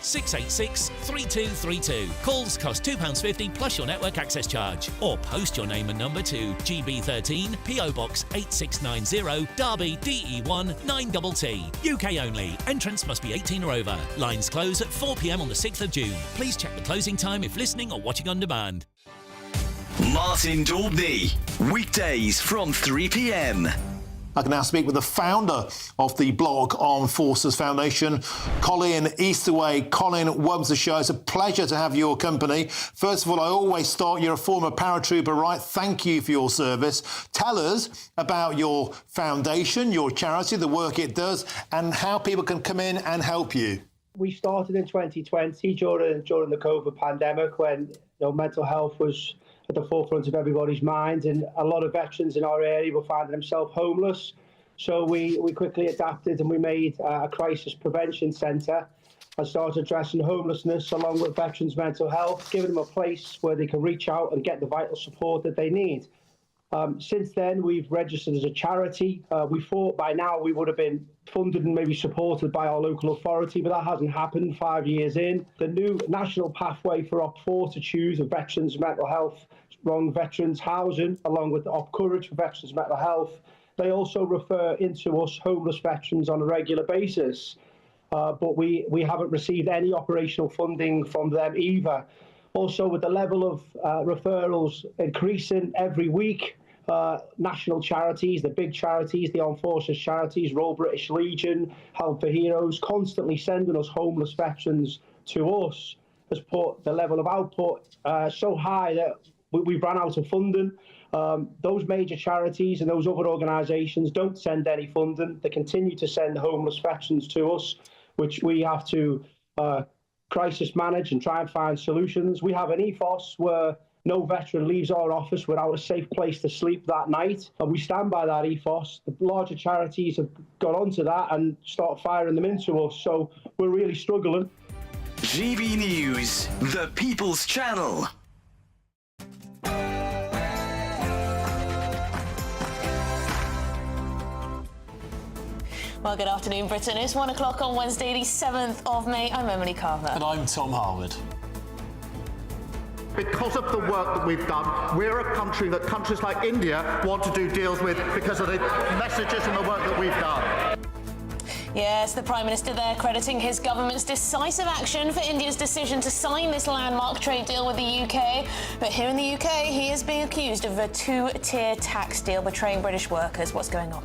686 3232. Calls cost £2.50 plus your network access charge. Or post your name and number to GB13 PO Box 8690 Derby DE1 9TT. UK only. Entrance must be 18 or over. Lines close at 4 p.m. on the 6th of June. Please check the closing time if listening or watching on demand. Martin Daubney, weekdays from 3 p.m. I can now speak with the founder of the blog Armed Forces Foundation, Colin Easterway. Colin, welcome to the show. It's a pleasure to have your company. First of all, I always start, you're a former paratrooper, right? Thank you for your service. Tell us about your foundation, your charity, the work it does, and how people can come in and help you. We started in 2020 during the COVID pandemic when mental health was at the forefront of everybody's mind, and a lot of veterans in our area were finding themselves homeless. So we quickly adapted and we made a crisis prevention centre and started addressing homelessness along with veterans' mental health, giving them a place where they can reach out and get the vital support that they need. Since then, we've registered as a charity. We thought by now we would have been funded and maybe supported by our local authority, but that hasn't happened 5 years in. The new national pathway for Op4 to choose of veterans' mental health, wrong veterans' housing, along with the Op Courage for veterans' mental health. They also refer into us homeless veterans on a regular basis, but we haven't received any operational funding from them either. Also, with the level of referrals increasing every week, national charities, the big charities, the Armed Forces charities, Royal British Legion, Help for Heroes, constantly sending us homeless veterans to us, has put the level of output so high that we've run out of funding. Those major charities and those other organisations don't send any funding. They continue to send homeless veterans to us, which we have to crisis manage and try and find solutions. We have an ethos where no veteran leaves our office without a safe place to sleep that night, and we stand by that ethos. The larger charities have got onto that and start firing them into us, so we're really struggling. GB News, the People's Channel. Well, good afternoon, Britain. It's 1 o'clock on Wednesday, the 7th of May. I'm Emily Carver. And I'm Tom Harwood. Because of the work that we've done, we're a country that countries like India want to do deals with because of the messages and the work that we've done. Yes, the Prime Minister there crediting his government's decisive action for India's decision to sign this landmark trade deal with the UK. But here in the UK, he is being accused of a two-tier tax deal betraying British workers. What's going on?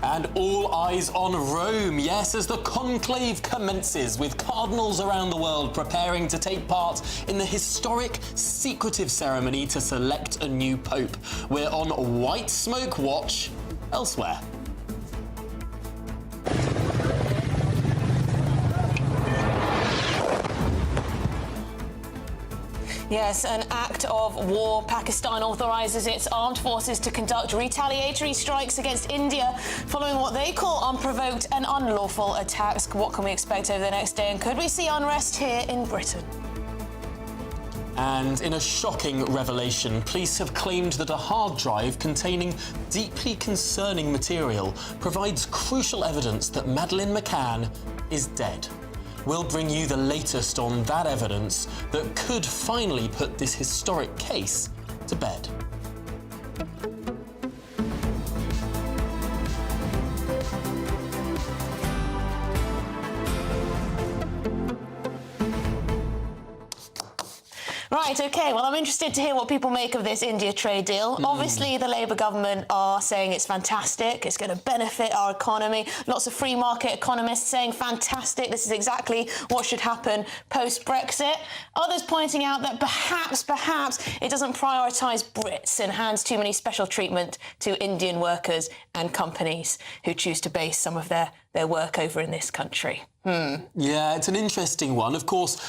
And all eyes on Rome, yes, as the conclave commences, with cardinals around the world preparing to take part in the historic, secretive ceremony to select a new pope. We're on white smoke watch elsewhere. Yes, an act of war. Pakistan authorises its armed forces to conduct retaliatory strikes against India following what they call unprovoked and unlawful attacks. What can we expect over the next day, and could we see unrest here in Britain? And in a shocking revelation, police have claimed that a hard drive containing deeply concerning material provides crucial evidence that Madeleine McCann is dead. We'll bring you the latest on that evidence that could finally put this historic case to bed. Right, OK, well, I'm interested to hear what people make of this India trade deal. Obviously, the Labour government are saying it's fantastic, it's going to benefit our economy. Lots of free market economists saying fantastic, this is exactly what should happen post-Brexit. Others pointing out that perhaps it doesn't prioritise Brits and hands too many special treatment to Indian workers and companies who choose to base some of their work over in this country. Yeah, it's an interesting one. Of course,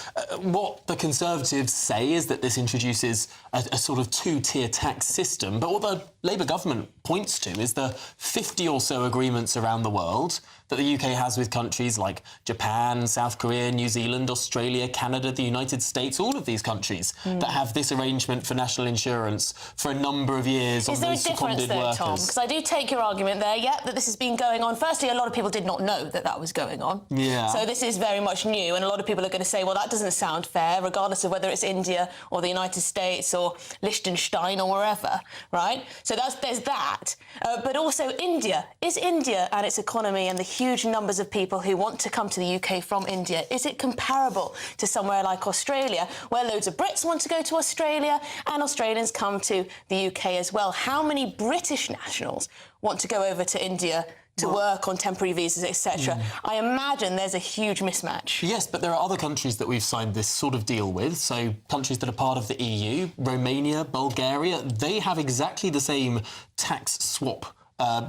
what the Conservatives say is that this introduces a sort of two-tier tax system. But what the Labour government points to is the 50 or so agreements around the world that the UK has with countries like Japan, South Korea, New Zealand, Australia, Canada, the United States, all of these countries that have this arrangement for national insurance for a number of years on those seconded workers. Tom? Because I do take your argument there, that this has been going on. Firstly, a lot of people did not know that that was going on. Yeah. So this is very much new, and a lot of people are going to say, well, that doesn't sound fair, regardless of whether it's India or the United States or Liechtenstein or wherever, right? So there's that. But also India. Is India and its economy and the huge numbers of people who want to come to the UK from India, is it comparable to somewhere like Australia, where loads of Brits want to go to Australia and Australians come to the UK as well? How many British nationals want to go over to India to work on temporary visas, etc.? I imagine there's a huge mismatch. Yes, but there are other countries that we've signed this sort of deal with, so countries that are part of the EU, Romania, Bulgaria, they have exactly the same tax swap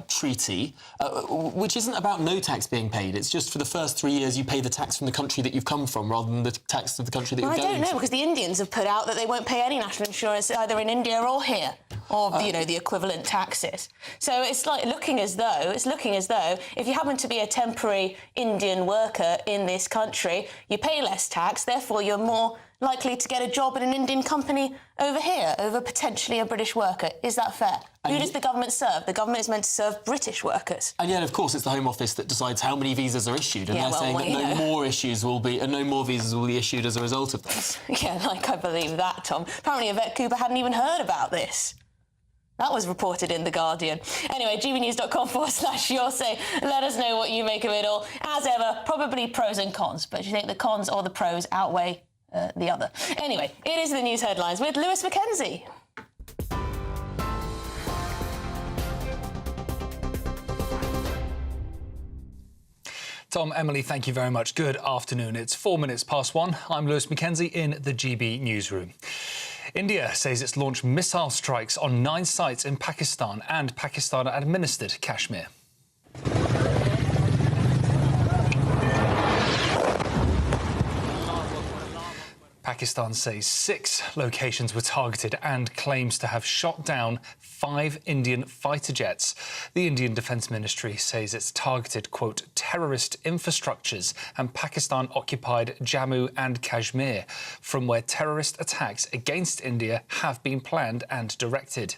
treaty, which isn't about no tax being paid. It's just for the first 3 years you pay the tax from the country that you've come from rather than the tax of the country that you're going to. I don't know, because the Indians have put out that they won't pay any national insurance either in India or here, or, the equivalent taxes. So it's looking as though if you happen to be a temporary Indian worker in this country, you pay less tax, therefore you're more likely to get a job in an Indian company over here, over potentially a British worker. Is that fair? Who does the government serve? The government is meant to serve British workers. And yet, of course, it's the Home Office that decides how many visas are issued, and they're saying that no more visas will be issued as a result of this. I believe that, Tom. Apparently Yvette Cooper hadn't even heard about this. That was reported in The Guardian. Anyway, gbnews.com/your say. Let us know what you make of it all. As ever, probably pros and cons, but do you think the cons or the pros outweigh the other? Anyway, it is the news headlines with Lewis Mackenzie. Tom, Emily, thank you very much. Good afternoon. It's 1:04. I'm Lewis Mackenzie in the GB newsroom. India says it's launched missile strikes on 9 sites in Pakistan and Pakistan-administered Kashmir. Pakistan says 6 locations were targeted and claims to have shot down 5 Indian fighter jets. The Indian Defence Ministry says it's targeted, quote, terrorist infrastructures and Pakistan-occupied Jammu and Kashmir, from where terrorist attacks against India have been planned and directed.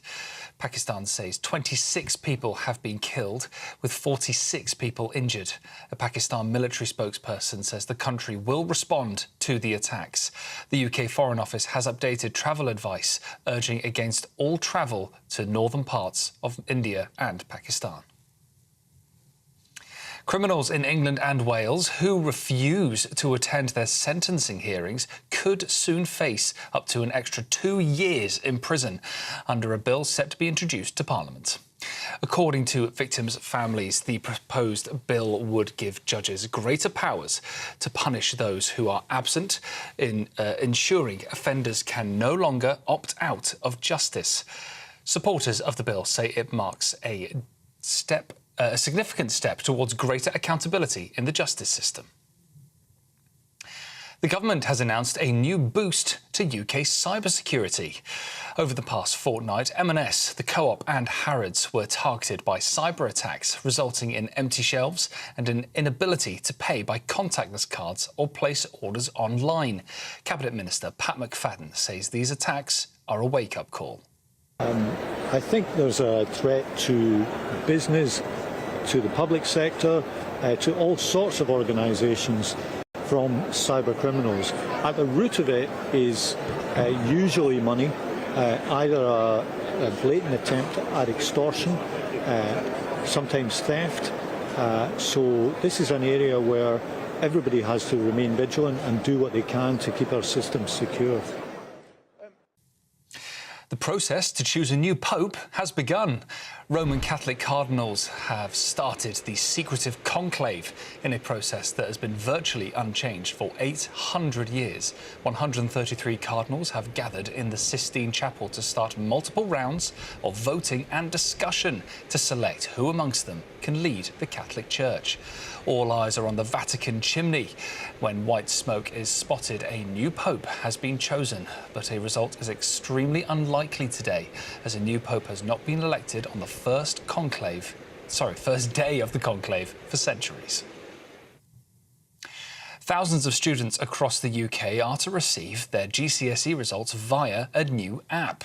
Pakistan says 26 people have been killed, with 46 people injured. A Pakistan military spokesperson says the country will respond to the attacks. The UK Foreign Office has updated travel advice, urging against all travel to northern parts of India and Pakistan. Criminals in England and Wales who refuse to attend their sentencing hearings could soon face up to an extra 2 years in prison under a bill set to be introduced to Parliament. According to victims' families, the proposed bill would give judges greater powers to punish those who are absent, in ensuring offenders can no longer opt out of justice. Supporters of the bill say it marks a significant step towards greater accountability in the justice system. The government has announced a new boost to UK cybersecurity. Over the past fortnight, M&S, the Co-op and Harrods were targeted by cyber attacks, resulting in empty shelves and an inability to pay by contactless cards or place orders online. Cabinet Minister Pat McFadden says these attacks are a wake-up call. I think there's a threat to business, to the public sector, to all sorts of organisations from cyber criminals. At the root of it is usually money, either a blatant attempt at extortion, sometimes theft. So this is an area where everybody has to remain vigilant and do what they can to keep our systems secure. The process to choose a new pope has begun. Roman Catholic cardinals have started the secretive conclave in a process that has been virtually unchanged for 800 years. 133 cardinals have gathered in the Sistine Chapel to start multiple rounds of voting and discussion to select who amongst them can lead the Catholic Church. All eyes are on the Vatican chimney. When white smoke is spotted, a new pope has been chosen, but a result is extremely unlikely today, as a new pope has not been elected on the first conclave first day of the conclave for centuries. Thousands of students across the UK are to receive their GCSE results via a new app.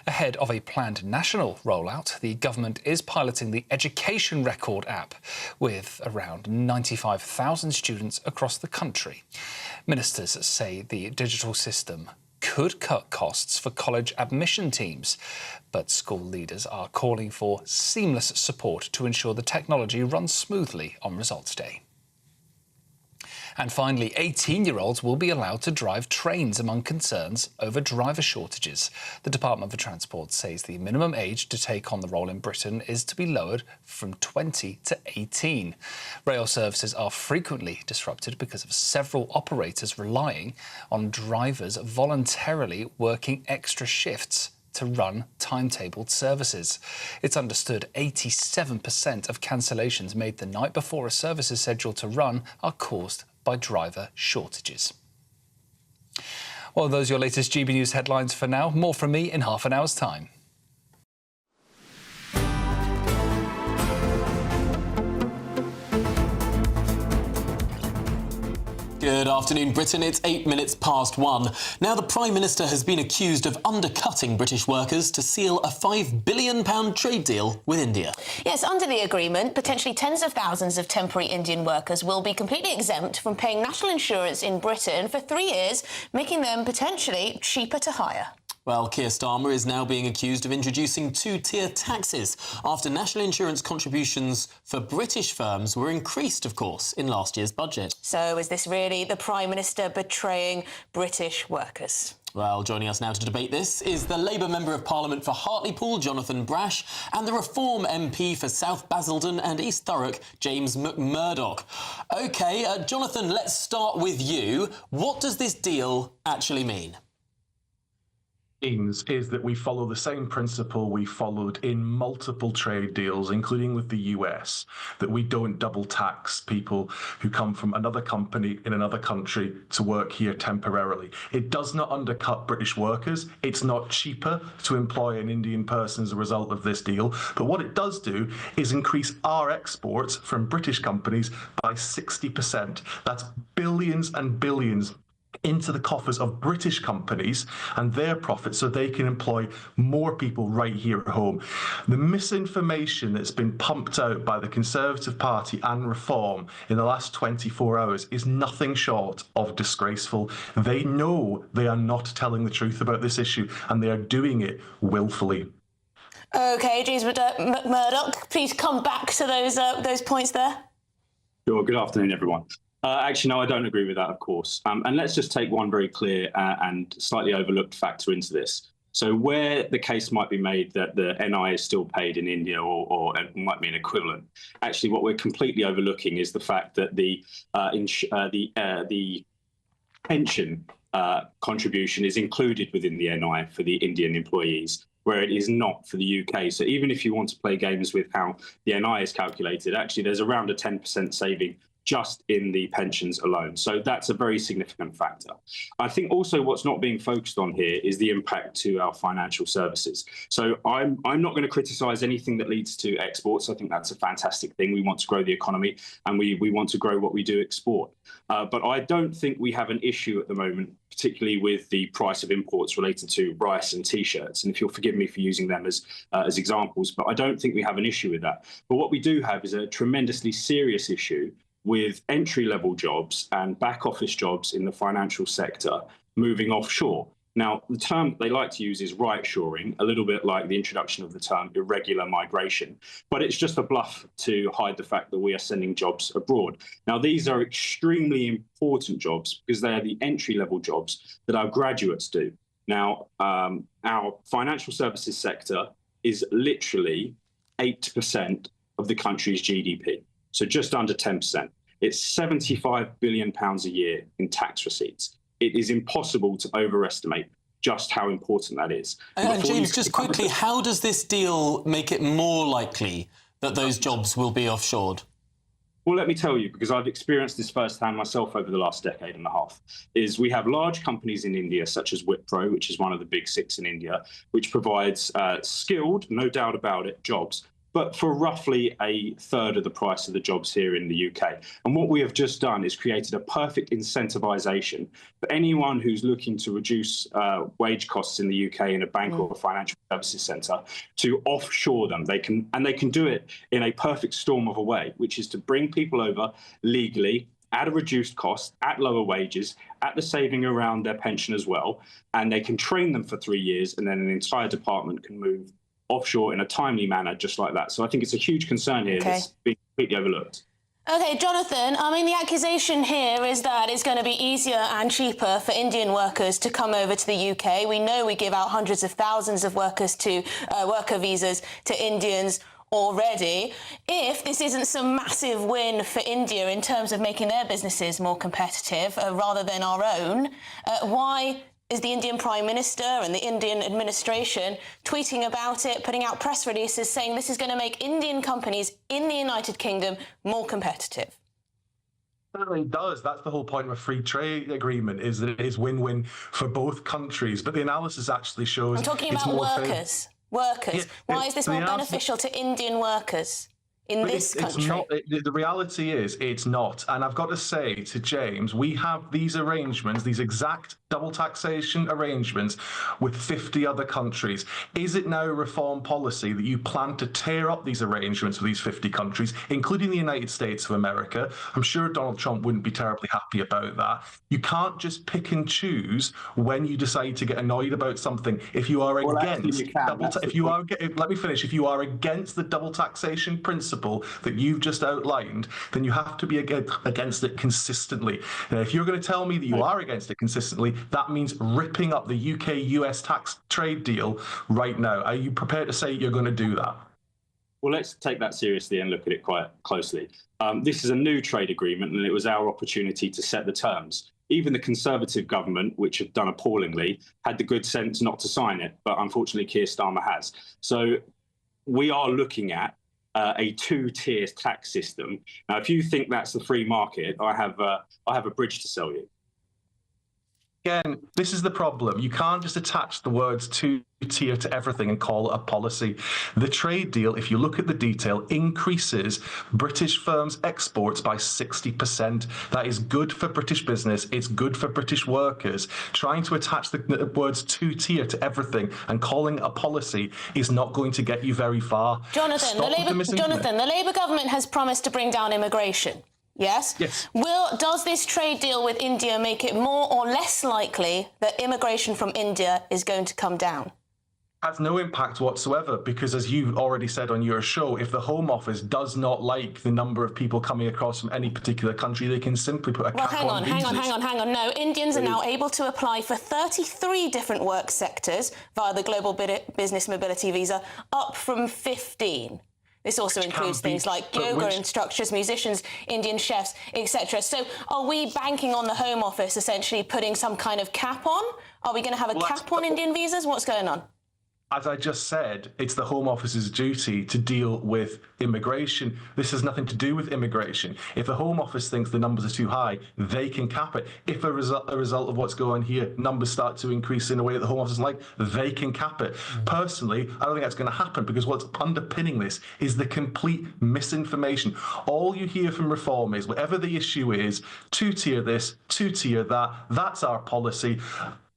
Ahead of a planned national rollout, the government is piloting the Education Record app with around 95,000 students across the country. Ministers say the digital system could cut costs for college admission teams, but school leaders are calling for seamless support to ensure the technology runs smoothly on results day. And finally, 18-year-olds will be allowed to drive trains among concerns over driver shortages. The Department for Transport says the minimum age to take on the role in Britain is to be lowered from 20 to 18. Rail services are frequently disrupted because of several operators relying on drivers voluntarily working extra shifts to run timetabled services. It's understood 87% of cancellations made the night before a service is scheduled to run are caused by driver shortages. Well, those are your latest GB News headlines for now. More from me in half an hour's time. Good afternoon, Britain. It's 8 minutes past 1. Now, the Prime Minister has been accused of undercutting British workers to seal a £5 billion trade deal with India. Yes, under the agreement, potentially tens of thousands of temporary Indian workers will be completely exempt from paying national insurance in Britain for 3 years, making them potentially cheaper to hire. Well, Keir Starmer is now being accused of introducing two-tier taxes after national insurance contributions for British firms were increased, of course, in last year's budget. So is this really the Prime Minister betraying British workers? Well, joining us now to debate this is the Labour Member of Parliament for Hartlepool, Jonathan Brash, and the Reform MP for South Basildon and East Thurrock, James McMurdoch. OK, Jonathan, let's start with you. What does this deal actually mean? Is that we follow the same principle we followed in multiple trade deals, including with the US, that we don't double tax people who come from another company in another country to work here temporarily. It does not undercut British workers. It's not cheaper to employ an Indian person as a result of this deal. But what it does do is increase our exports from British companies by 60%. That's billions and billions into the coffers of British companies and their profits so they can employ more people right here at home. The misinformation that's been pumped out by the Conservative Party and Reform in the last 24 hours is nothing short of disgraceful. They know they are not telling the truth about this issue and they are doing it willfully. OK, James McMurdoch, please come back to those points there. Sure. Good afternoon, everyone. Actually, no, I don't agree with that, of course. And let's just take one very clear and slightly overlooked factor into this. So where the case might be made that the NI is still paid in India or might be an equivalent, actually what we're completely overlooking is the fact that the pension contribution is included within the NI for the Indian employees, where it is not for the UK. So even if you want to play games with how the NI is calculated, actually there's around a 10% saving just in the pensions alone. So that's a very significant factor. I think also what's not being focused on here is the impact to our financial services. So I'm not going to criticise anything that leads to exports. I think that's a fantastic thing. We want to grow the economy and we want to grow what we do export. But I don't think we have an issue at the moment, particularly with the price of imports related to rice and T-shirts. And if you'll forgive me for using them as examples, but I don't think we have an issue with that. But what we do have is a tremendously serious issue with entry-level jobs and back-office jobs in the financial sector moving offshore. Now, the term they like to use is right-shoring, a little bit like the introduction of the term irregular migration, but it's just a bluff to hide the fact that we are sending jobs abroad. Now, these are extremely important jobs because they are the entry-level jobs that our graduates do. Now, our financial services sector is literally 8% of the country's GDP. So just under 10%. It's £75 billion a year in tax receipts. It is impossible to overestimate just how important that is. And James, just quickly, how does this deal make it more likely that those jobs will be offshored? Well, let me tell you, because I've experienced this firsthand myself over the last decade and a half, is we have large companies in India, such as Wipro, which is one of the big six in India, which provides skilled, no doubt about it, jobs but for roughly a third of the price of the jobs here in the UK. And what we have just done is created a perfect incentivization for anyone who's looking to reduce wage costs in the UK in a bank or a financial services centre to offshore them. They can do it in a perfect storm of a way, which is to bring people over legally at a reduced cost, at lower wages, at the saving around their pension as well. And they can train them for 3 years, and then an entire department can move offshore in a timely manner, just like that. So I think it's a huge concern here that's being completely overlooked. OK, Jonathan, I mean, the accusation here is that it's going to be easier and cheaper for Indian workers to come over to the UK. We know we give out hundreds of thousands of workers to worker visas to Indians already. If this isn't some massive win for India in terms of making their businesses more competitive rather than our own, why is the Indian Prime Minister and the Indian administration tweeting about it, putting out press releases saying this is going to make Indian companies in the United Kingdom more competitive? Certainly does. That's the whole point of a free trade agreement, is that it is win-win for both countries. But the analysis actually shows... I'm talking about workers. Workers. Why is this more beneficial to Indian workers in this country? It's not, the reality is it's not. And I've got to say to James, we have these arrangements, these exact double taxation arrangements with 50 other countries. Is it now reform policy that you plan to tear up these arrangements with these 50 countries, including the United States of America? I'm sure Donald Trump wouldn't be terribly happy about that. You can't just pick and choose when you decide to get annoyed about something. If you are against if you are against the double taxation principle that you've just outlined, then you have to be against it consistently. Now, if you're going to tell me that you are against it consistently, that means ripping up the UK-US tax trade deal right now. Are you prepared to say you're going to do that? Well, let's take that seriously and look at it quite closely. This is a new trade agreement, and it was our opportunity to set the terms. Even the Conservative government, which have done appallingly, had the good sense not to sign it, but unfortunately Keir Starmer has. So we are looking at a two-tier tax system. Now, if you think that's the free market, I have a bridge to sell you. Again, this is the problem. You can't just attach the words two-tier to everything and call it a policy. The trade deal, if you look at the detail, increases British firms' exports by 60%. That is good for British business. It's good for British workers. Trying to attach the words two-tier to everything and calling it a policy is not going to get you very far. Jonathan, the Labour government has promised to bring down immigration. Yes? Yes. Does this trade deal with India make it more or less likely that immigration from India is going to come down? Has no impact whatsoever, because as you already said on your show, if the Home Office does not like the number of people coming across from any particular country, they can simply put a cap on visas. Hang on. No, Indians are now able to apply for 33 different work sectors via the Global Business Mobility Visa, up from 15. This also includes things like yoga instructors, musicians, Indian chefs, etc. So are we banking on the Home Office essentially putting some kind of cap on? Are we going to have a cap on Indian visas? What's going on? As I just said, it's the Home Office's duty to deal with immigration. This has nothing to do with immigration. If the Home Office thinks the numbers are too high, they can cap it. If a result of what's going on here, numbers start to increase in a way that the Home Office is like, they can cap it. Personally, I don't think that's going to happen, because what's underpinning this is the complete misinformation. All you hear from Reform is, whatever the issue is, two-tier this, two-tier that, that's our policy.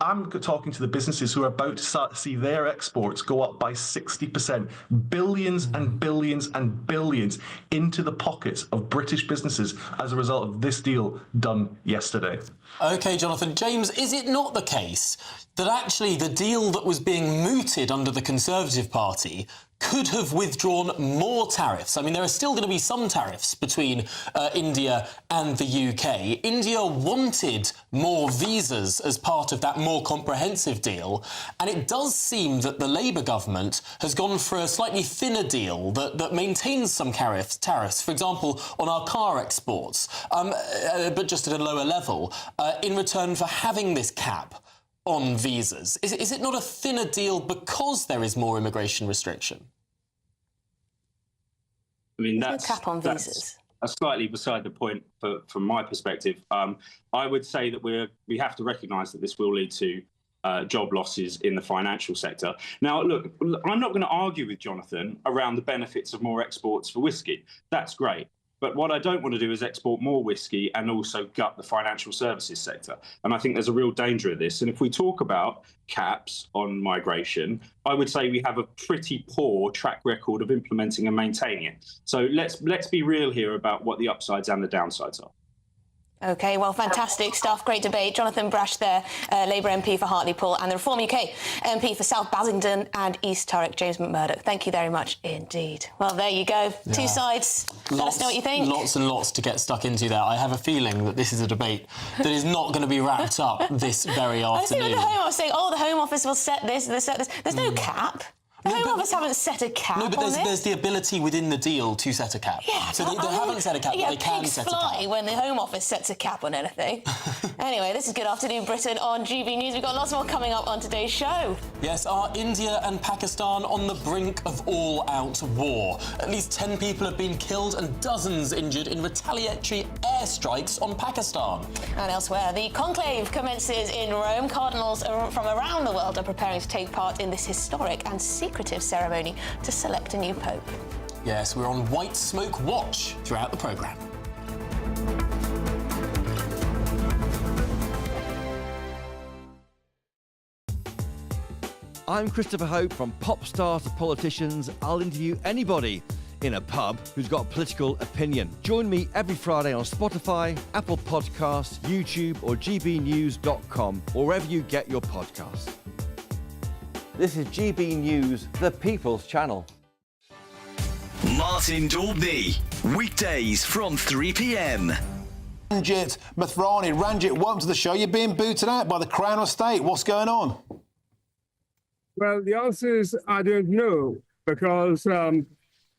I'm talking to the businesses who are about to start to see their exports go up by 60%, billions and billions and billions into the pockets of British businesses as a result of this deal done yesterday. OK, Jonathan. James, is it not the case that actually the deal that was being mooted under the Conservative Party could have withdrawn more tariffs? I mean, there are still going to be some tariffs between India and the UK. India wanted more visas as part of that more comprehensive deal, and it does seem that the Labour government has gone for a slightly thinner deal that maintains some tariffs, for example, on our car exports, but just at a lower level, in return for having this cap on visas. Is it not a thinner deal because there is more immigration restriction? I mean, that's cap on visas. That's slightly beside the point from my perspective. I would say that we have to recognise that this will lead to job losses in the financial sector. Now, look, I'm not going to argue with Jonathan around the benefits of more exports for whiskey. That's great. But what I don't want to do is export more whiskey and also gut the financial services sector. And I think there's a real danger of this. And if we talk about caps on migration, I would say we have a pretty poor track record of implementing and maintaining it. So let's be real here about what the upsides and the downsides are. OK, well, fantastic stuff. Great debate. Jonathan Brash there, Labour MP for Hartlepool, and the Reform UK MP for South Basington and East Turwick, James McMurdoch. Thank you very much indeed. Well, there you go. Yeah. Two sides. Let us know what you think. Lots and lots to get stuck into there. I have a feeling that this is a debate that is not going to be wrapped up this very afternoon. I see with the Home Office saying, oh, the Home Office will set this, they'll set this. There's no cap. The Home Office haven't set a cap. No, but there's the ability within the deal to set a cap. Yeah, so they haven't set a cap, but they can set a cap. Pigs fly when the Home Office sets a cap on anything. Anyway, this is Good Afternoon Britain on GB News. We've got lots more coming up on today's show. Yes, are India and Pakistan on the brink of all-out war? At least 10 people have been killed and dozens injured in retaliatory airstrikes on Pakistan. And elsewhere, the conclave commences in Rome. Cardinals from around the world are preparing to take part in this historic and secretive ceremony to select a new pope. Yes, we're on White Smoke watch throughout the programme. I'm Christopher Hope. From pop stars to politicians, I'll interview anybody in a pub who's got a political opinion. Join me every Friday on Spotify, Apple Podcasts, YouTube or gbnews.com, or wherever you get your podcasts. This is GB News, the People's Channel. Martin Daubney, weekdays from 3 p.m. Ranjit Mathrani. Ranjit, welcome to the show. You're being booted out by the Crown Estate. What's going on? Well, the answer is I don't know, because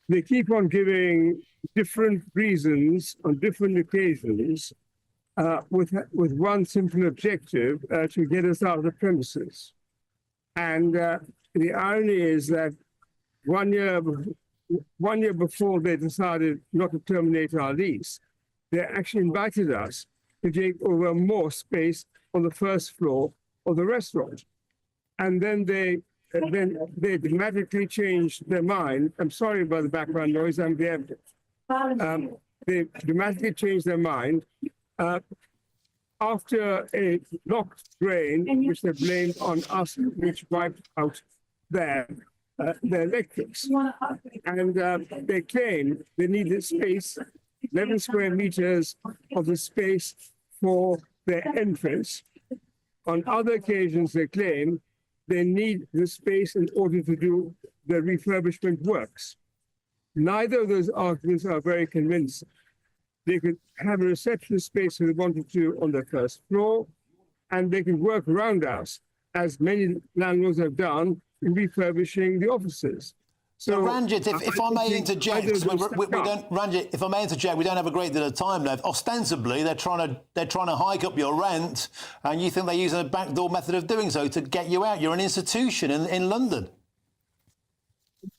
they keep on giving different reasons on different occasions with one simple objective, to get us out of the premises. And the irony is that 1 year before they decided not to terminate our lease, they actually invited us to take over more space on the first floor of the restaurant. And then they dramatically changed their mind. I'm sorry about the background noise, I'm the evidence. They dramatically changed their mind after a locked drain, which they blamed on us, which wiped out their electrics. And they claim they needed space, 11 square meters of the space for their entrance. On other occasions, they claim they need the space in order to do the refurbishment works. Neither of those arguments are very convincing. They could have a reception space if they wanted to on the first floor, and they could work around us, as many landlords have done in refurbishing the offices. So Ranjit, if I may interject, Ranjit, if I may interject, we don't have a great deal of time left. Ostensibly, they're trying to hike up your rent, and you think they're using a backdoor method of doing so to get you out. You're an institution in London.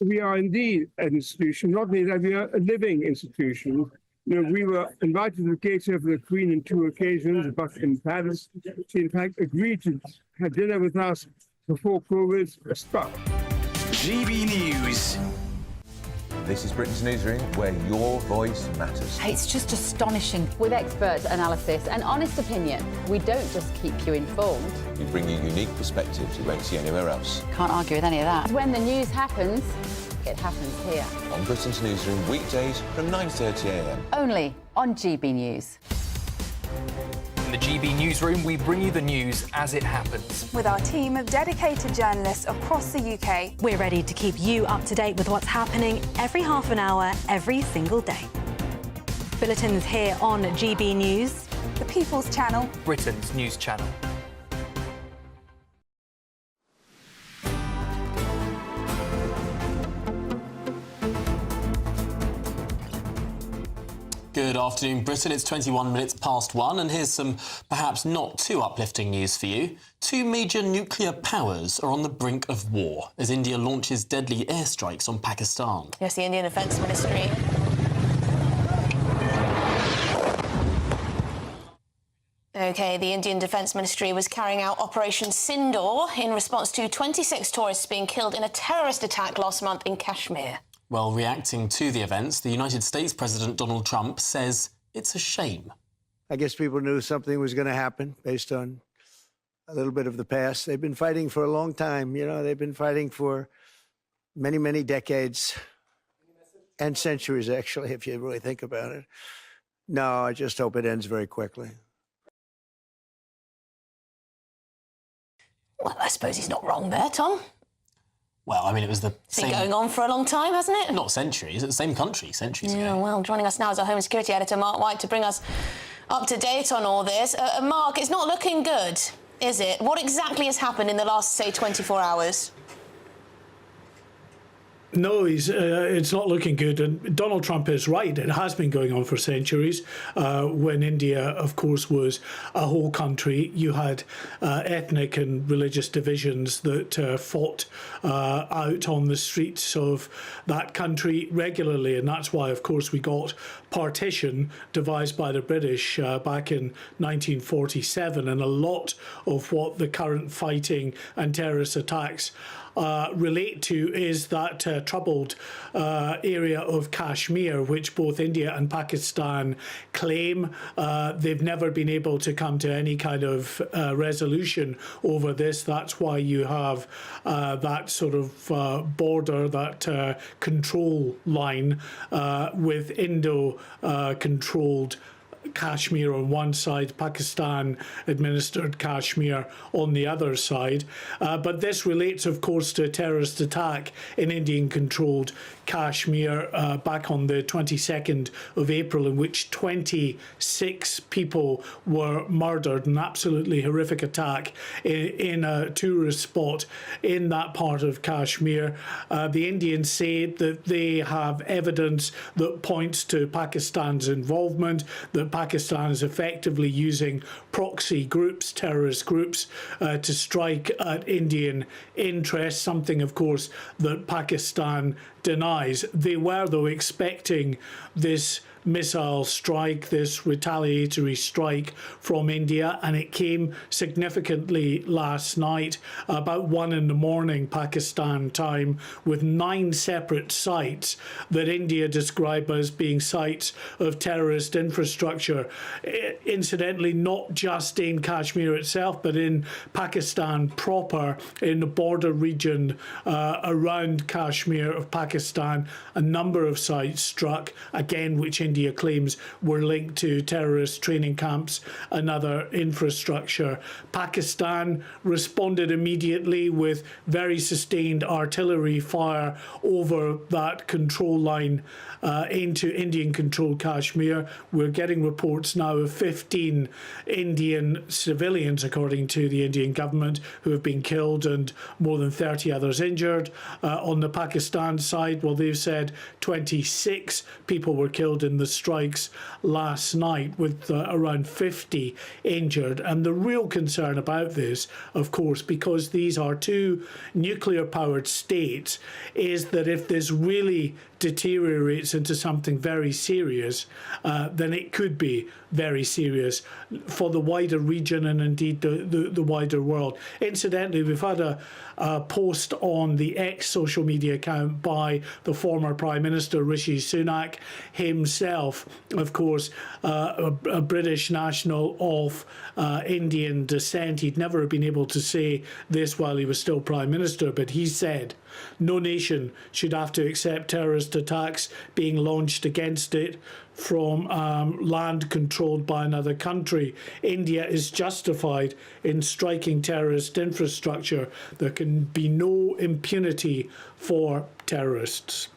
We are indeed an institution. Not only that, we are a living institution. You know, we were invited to cater for the Queen on 2 occasions, but in Paris, she in fact agreed to have dinner with us before COVID struck. GB News. This is Britain's Newsroom, where your voice matters. It's just astonishing. With expert analysis and honest opinion, we don't just keep you informed. We bring you unique perspectives you won't see anywhere else. Can't argue with any of that. When the news happens, it happens here. On Britain's Newsroom, weekdays from 9:30 a.m. Only on GB News. In the GB Newsroom, we bring you the news as it happens. With our team of dedicated journalists across the UK, we're ready to keep you up to date with what's happening every half an hour, every single day. Bulletins here on GB News, the People's Channel, Britain's news channel. Good afternoon, Britain. It's 21 minutes past 1, and here's some perhaps not too uplifting news for you. 2 major nuclear powers are on the brink of war as India launches deadly airstrikes on Pakistan. Yes, the Indian Defence Ministry. OK, the Indian Defence Ministry was carrying out Operation Sindoor in response to 26 tourists being killed in a terrorist attack last month in Kashmir. Well, reacting to the events, the United States President Donald Trump says it's a shame. I guess people knew something was going to happen based on a little bit of the past. They've been fighting for a long time. You know, they've been fighting for many, many decades and centuries, actually, if you really think about it. No, I just hope it ends very quickly. Well, I suppose he's not wrong there, Tom. Well, I mean, it was the It's been going on for a long time, hasn't it? Not centuries. It's the same country centuries ago. Well, joining us now is our Home Security Editor, Mark White, to bring us up to date on all this. Mark, it's not looking good, is it? What exactly has happened in the last, say, 24 hours? No, it's not looking good. And Donald Trump is right. It has been going on for centuries. When India, of course, was a whole country, you had ethnic and religious divisions that fought out on the streets of that country regularly. And that's why, of course, we got partition devised by the British back in 1947. And a lot of what the current fighting and terrorist attacks relate to is that troubled area of Kashmir, which both India and Pakistan claim. They've never been able to come to any kind of resolution over this. That's why you have that sort of border, that control line with Indo-controlled Kashmir on one side, Pakistan-administered Kashmir on the other side. But this relates, of course, to a terrorist attack in Indian-controlled Kashmir back on the 22nd of April, in which 26 people were murdered. An absolutely horrific attack in a tourist spot in that part of Kashmir. The Indians say that they have evidence that points to Pakistan's involvement, that Pakistan is effectively using proxy groups, terrorist groups, to strike at Indian interests, something, of course, that Pakistan denies. They were, though, expecting this missile strike, this retaliatory strike from India, and it came significantly last night, about 1 a.m. Pakistan time, with 9 separate sites that India described as being sites of terrorist infrastructure. Incidentally, not just in Kashmir itself, but in Pakistan proper, in the border region around Kashmir of Pakistan, a number of sites struck, again, which India claims were linked to terrorist training camps and other infrastructure. Pakistan responded immediately with very sustained artillery fire over that control line into Indian-controlled Kashmir. We're getting reports now of 15 Indian civilians, according to the Indian government, who have been killed and more than 30 others injured. On the Pakistan side, well, they've said 26 people were killed in the strikes last night, with around 50 injured. And the real concern about this, of course, because these are two nuclear-powered states, is that if this really deteriorates into something very serious, then it could be very serious for the wider region and indeed the wider world. Incidentally, we've had a post on the X social media account by the former Prime Minister Rishi Sunak himself, of course, a British national of Indian descent. He'd never been able to say this while he was still Prime Minister, but he said no nation should have to accept terrorist attacks being launched against it from land controlled by another country. India is justified in striking terrorist infrastructure. There can be no impunity for terrorists.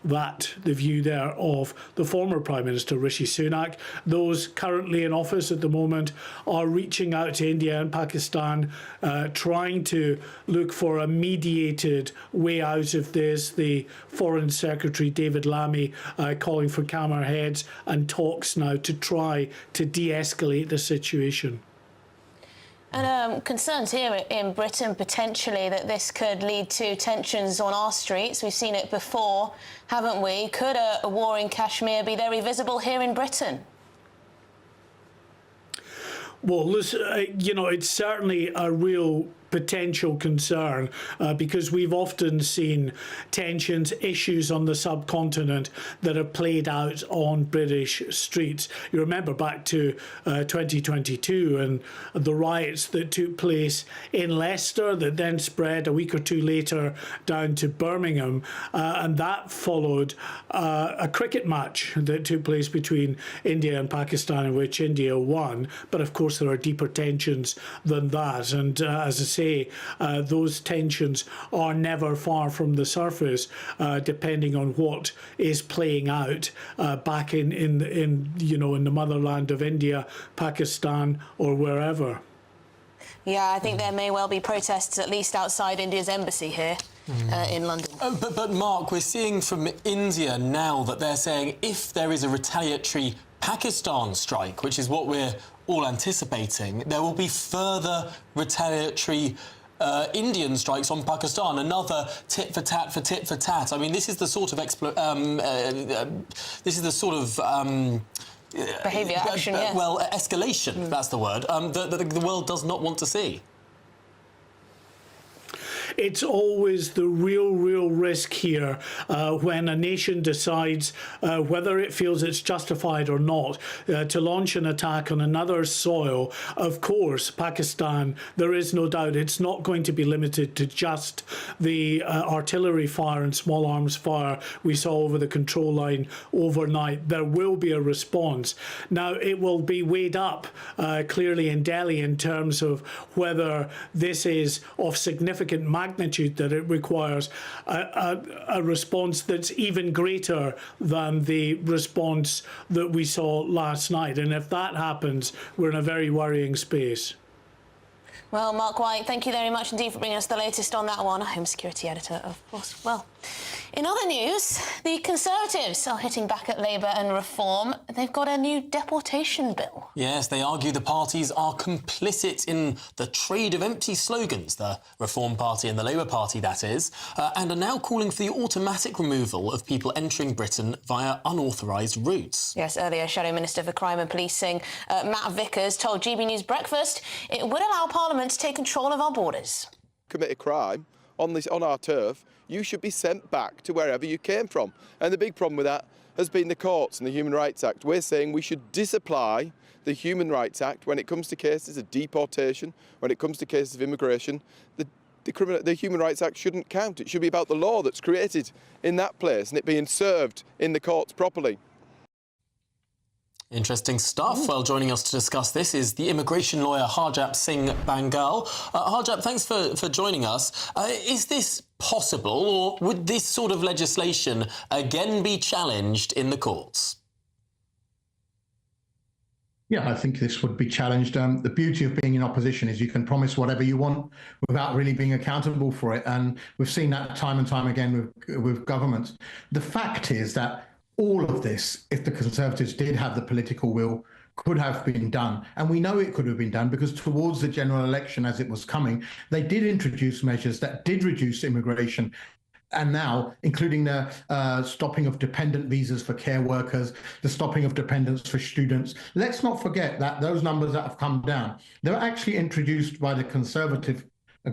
That, the view there of the former Prime Minister Rishi Sunak. Those currently in office at the moment are reaching out to India and Pakistan, trying to look for a mediated way out of this. The Foreign Secretary David Lammy calling for calmer heads and talks now to try to de-escalate the situation. And concerns here in Britain, potentially, that this could lead to tensions on our streets. We've seen it before, haven't we? Could a war in Kashmir be very visible here in Britain? Well, listen, it's certainly a real potential concern because we've often seen tensions, issues on the subcontinent that have played out on British streets. You remember back to 2022 and the riots that took place in Leicester that then spread a week or two later down to Birmingham, and that followed a cricket match that took place between India and Pakistan in which India won. But of course there are deeper tensions than that, and as I say, those tensions are never far from the surface, depending on what is playing out back in the motherland of India, Pakistan, or wherever. Yeah, I think there may well be protests at least outside India's embassy here. In London. But Mark, we're seeing from India now that they're saying if there is a retaliatory Pakistan strike, which is what we're all anticipating, there will be further retaliatory Indian strikes on Pakistan, another tit for tat for tit for tat. I mean, this is the sort of behaviour, action, yeah. Well, escalation, that's the word, that the world does not want to see. It's always the real risk here when a nation decides whether it feels it's justified or not to launch an attack on another soil. Of course, Pakistan, there is no doubt it's not going to be limited to just the artillery fire and small arms fire we saw over the control line overnight. There will be a response. Now, it will be weighed up clearly in Delhi in terms of whether this is of significant magnitude that it requires a response that's even greater than the response that we saw last night. And if that happens, we're in a very worrying space. Well, Mark White, thank you very much indeed for bringing us the latest on that one. Home Security Editor, of course. Well, in other news, the Conservatives are hitting back at Labour and Reform. They've got a new deportation bill. Yes, they argue the parties are complicit in the trade of empty slogans, the Reform Party and the Labour Party, that is, and are now calling for the automatic removal of people entering Britain via unauthorised routes. Yes, earlier, Shadow Minister for Crime and Policing, Matt Vickers, told GB News Breakfast it would allow Parliament to take control of our borders. Commit a crime on our turf, you should be sent back to wherever you came from. And the big problem with that has been the courts and the Human Rights Act. We're saying we should disapply the Human Rights Act when it comes to cases of deportation, when it comes to cases of immigration. The Human Rights Act shouldn't count. It should be about the law that's created in that place and it being served in the courts properly. Interesting stuff. Well, joining us to discuss this is the immigration lawyer Harjap Singh Bangal. Harjap, thanks for joining us. Is this possible, or would this sort of legislation again be challenged in the courts? Yeah, I think this would be challenged. The beauty of being in opposition is you can promise whatever you want without really being accountable for it. And we've seen that time and time again with governments. The fact is that all of this, if the Conservatives did have the political will, could have been done. And we know it could have been done because towards the general election, as it was coming, they did introduce measures that did reduce immigration. And now, including the stopping of dependent visas for care workers, the stopping of dependents for students. Let's not forget that those numbers that have come down, they were actually introduced by the Conservative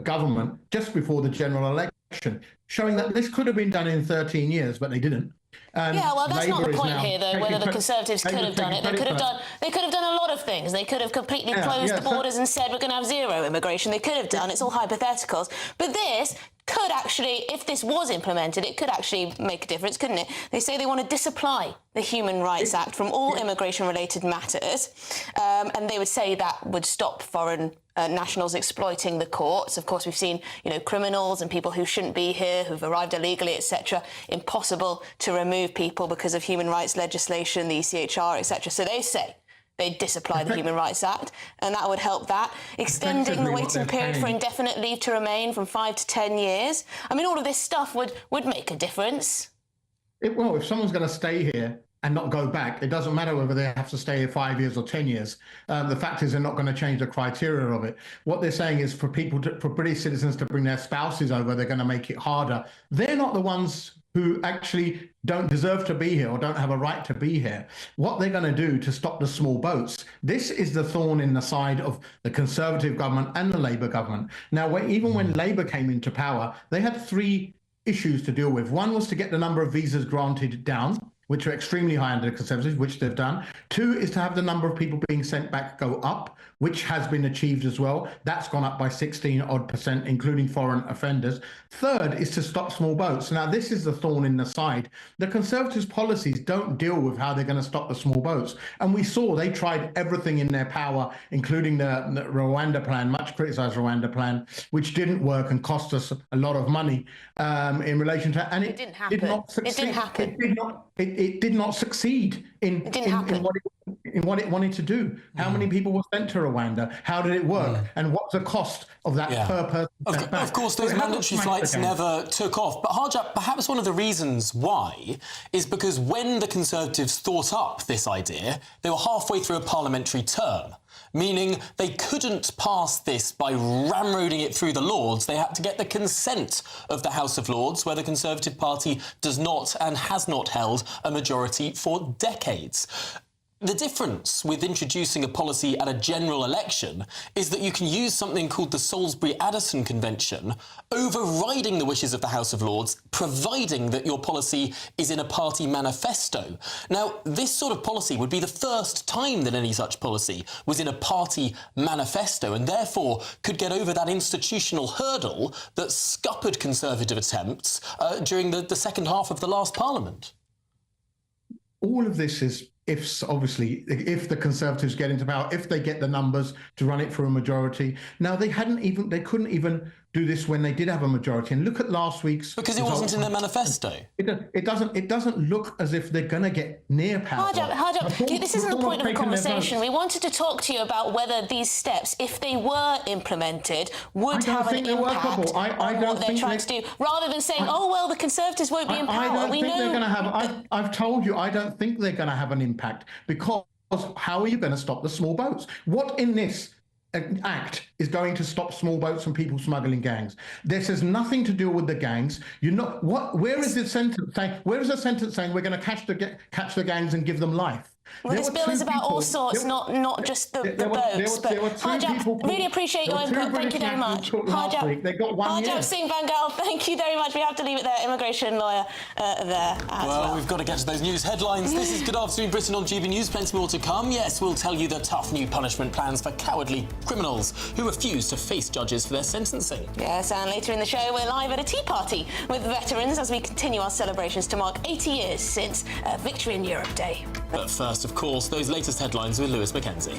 government just before the general election, showing that this could have been done in 13 years, but they didn't. Yeah, well, that's not the point here, though, whether the Conservatives could have done it. They could have done a lot of things. They could have completely closed the borders and said we're going to have zero immigration. They could have done. It's all hypotheticals. But this could actually, if this was implemented, it could actually make a difference, couldn't it? They say they want to disapply the Human Rights Act from all immigration-related matters, and they would say that would stop foreign nationals exploiting the courts. Of course, we've seen, criminals and people who shouldn't be here, who've arrived illegally, etc. Impossible to remove people because of human rights legislation, the ECHR, etc. So they say they'd disapply the Human Rights Act, and that would help that. Extending the waiting period for indefinite leave to remain from 5 to 10 years. I mean, all of this stuff would make a difference. Well, if someone's going to stay here and not go back, it doesn't matter whether they have to stay here 5 years or 10 years. The fact is they're not going to change the criteria of it. What they're saying is for British citizens to bring their spouses over, they're going to make it harder. They're not the ones who actually don't deserve to be here or don't have a right to be here, what they're going to do to stop the small boats. This is the thorn in the side of the Conservative government and the Labour government. Now, even when Labour came into power, they had three issues to deal with. One was to get the number of visas granted down, which are extremely high under the Conservatives, which they've done. Two is to have the number of people being sent back go up, which has been achieved as well. That's gone up by 16%, including foreign offenders. Third is to stop small boats. Now, this is the thorn in the side. The Conservatives' policies don't deal with how they're going to stop the small boats. And we saw they tried everything in their power, including the Rwanda plan, much criticised Rwanda plan, which didn't work and cost us a lot of money in relation to, and it didn't happen. Did not succeed. It didn't happen. It did not succeed in what it wanted to do. How many people were sent to Rwanda? How did it work? And what's the cost of that per person? Of course, those mandatory flights never took off. But Harjap, perhaps one of the reasons why is because when the Conservatives thought up this idea, they were halfway through a parliamentary term, meaning they couldn't pass this by ramroding it through the Lords. They had to get the consent of the House of Lords, where the Conservative Party does not and has not held a majority for decades. The difference with introducing a policy at a general election is that you can use something called the Salisbury-Addison Convention, overriding the wishes of the House of Lords, providing that your policy is in a party manifesto. Now, this sort of policy would be the first time that any such policy was in a party manifesto, and therefore could get over that institutional hurdle that scuppered Conservative attempts during the second half of the last Parliament. All of this is if the Conservatives get into power, if they get the numbers to run it for a majority. Now, they couldn't even do this when they did have a majority. And look at last week's... Because it wasn't in their manifesto. It doesn't look as if they're going to get near power. Harjap, this isn't the point of the conversation. We wanted to talk to you about whether these steps, if they were implemented, would have an impact on what they're trying to do, rather than saying, oh, well, the Conservatives won't be in power. I've told you, I don't think they're going to have an impact, because how are you going to stop the small boats? What in this act is going to stop small boats from people smuggling gangs? This has nothing to do with the gangs. Where is the sentence saying? Where is the sentence saying we're going to catch the gangs and give them life? Well, this bill is about all sorts, not just the boats. But Harjap, really appreciate your input. Thank you very much. Harjap Singh Bangal, thank you very much. We have to leave it there. Immigration lawyer there as well. We've got to get to those news headlines. This is Good Afternoon Britain on GB News. Plenty more to come. Yes, we'll tell you the tough new punishment plans for cowardly criminals who refuse to face judges for their sentencing. Yes, and later in the show, we're live at a tea party with veterans as we continue our celebrations to mark 80 years since Victory in Europe Day. But first, of course, those latest headlines with Lewis Mackenzie.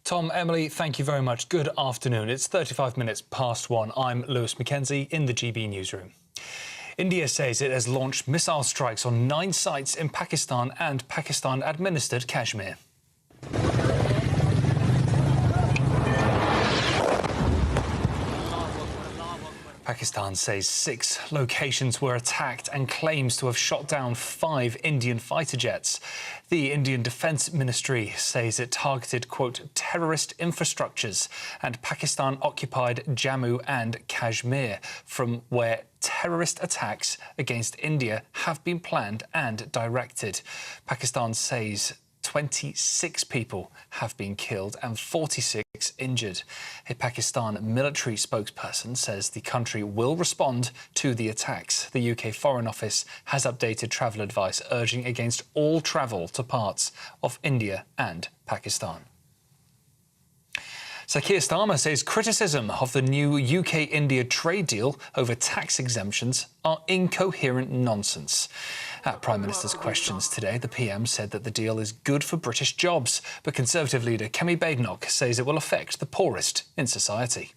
Tom, Emily, thank you very much. Good afternoon. It's 35 minutes past 1. I'm Lewis Mackenzie in the GB newsroom. India says it has launched missile strikes on 9 sites in Pakistan and Pakistan-administered Kashmir. Pakistan says 6 locations were attacked and claims to have shot down 5 Indian fighter jets. The Indian Defence Ministry says it targeted, quote, terrorist infrastructures and Pakistan-occupied Jammu and Kashmir, from where terrorist attacks against India have been planned and directed. Pakistan says 26 people have been killed and 46 injured. A Pakistan military spokesperson says the country will respond to the attacks. The UK Foreign Office has updated travel advice urging against all travel to parts of India and Pakistan. Sir Keir Starmer says criticism of the new UK-India trade deal over tax exemptions are incoherent nonsense. At Prime Minister's questions today, the PM said that the deal is good for British jobs, but Conservative leader Kemi Badenoch says it will affect the poorest in society.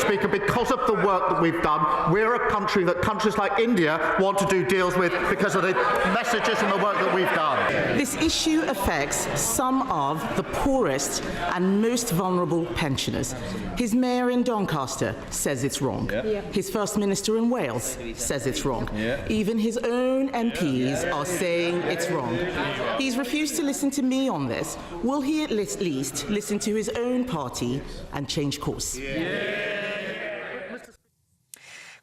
Speaker, because of the work that we've done, we're a country that countries like India want to do deals with because of the messages and the work that we've done. This issue affects some of the poorest and most vulnerable pensioners. His mayor in Doncaster says it's wrong. His First Minister in Wales says it's wrong. Even his own MPs are saying it's wrong. He's refused to listen to me on this. Will he at least listen to his own party and change course?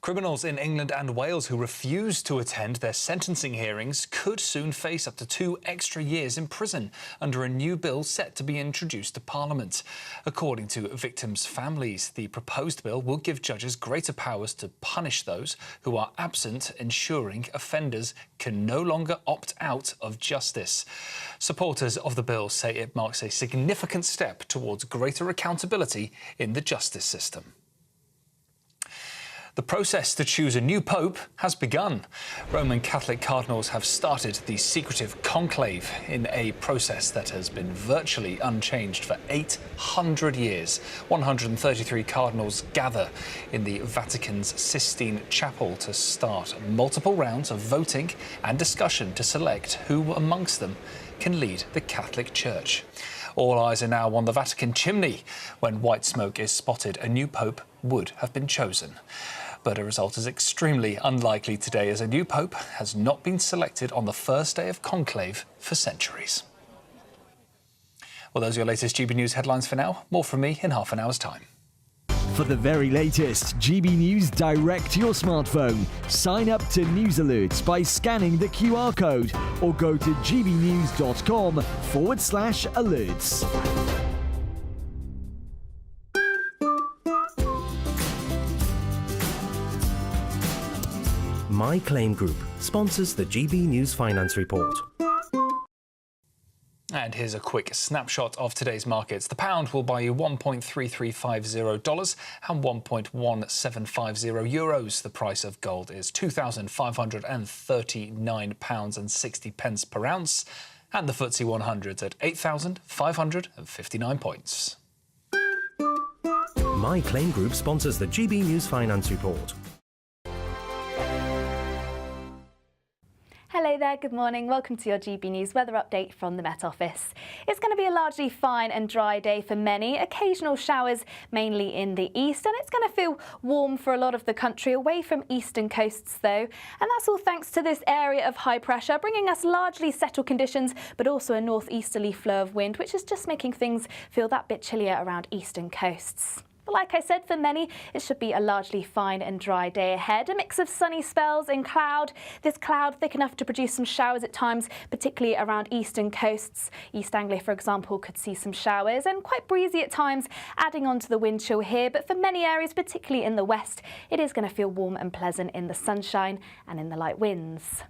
Criminals in England and Wales who refuse to attend their sentencing hearings could soon face up to 2 extra years in prison under a new bill set to be introduced to Parliament. According to victims' families, the proposed bill will give judges greater powers to punish those who are absent, ensuring offenders can no longer opt out of justice. Supporters of the bill say it marks a significant step towards greater accountability in the justice system. The process to choose a new pope has begun. Roman Catholic cardinals have started the secretive conclave in a process that has been virtually unchanged for 800 years. 133 cardinals gather in the Vatican's Sistine Chapel to start multiple rounds of voting and discussion to select who amongst them can lead the Catholic Church. All eyes are now on the Vatican chimney. When white smoke is spotted, a new pope would have been chosen. But a result is extremely unlikely today, as a new pope has not been selected on the first day of conclave for centuries. Well, those are your latest GB News headlines for now. More from me in half an hour's time. For the very latest GB News direct to your smartphone, sign up to News Alerts by scanning the QR code or go to gbnews.com/alerts. My Claim Group sponsors the GB News Finance Report. And here's a quick snapshot of today's markets. The pound will buy you $1.3350 and 1.1750 euros. The price of gold is £2,539.60 per ounce. And the FTSE 100 at 8,559 points. My Claim Group sponsors the GB News Finance Report. Hello there, good morning. Welcome to your GB News weather update from the Met Office. It's going to be a largely fine and dry day for many. Occasional showers, mainly in the east, and it's going to feel warm for a lot of the country, away from eastern coasts though. And that's all thanks to this area of high pressure, bringing us largely settled conditions, but also a northeasterly flow of wind, which is just making things feel that bit chillier around eastern coasts. But like I said, for many, it should be a largely fine and dry day ahead. A mix of sunny spells and cloud. This cloud thick enough to produce some showers at times, particularly around eastern coasts. East Anglia, for example, could see some showers, and quite breezy at times, adding on to the wind chill here. But for many areas, particularly in the west, it is going to feel warm and pleasant in the sunshine and in the light winds.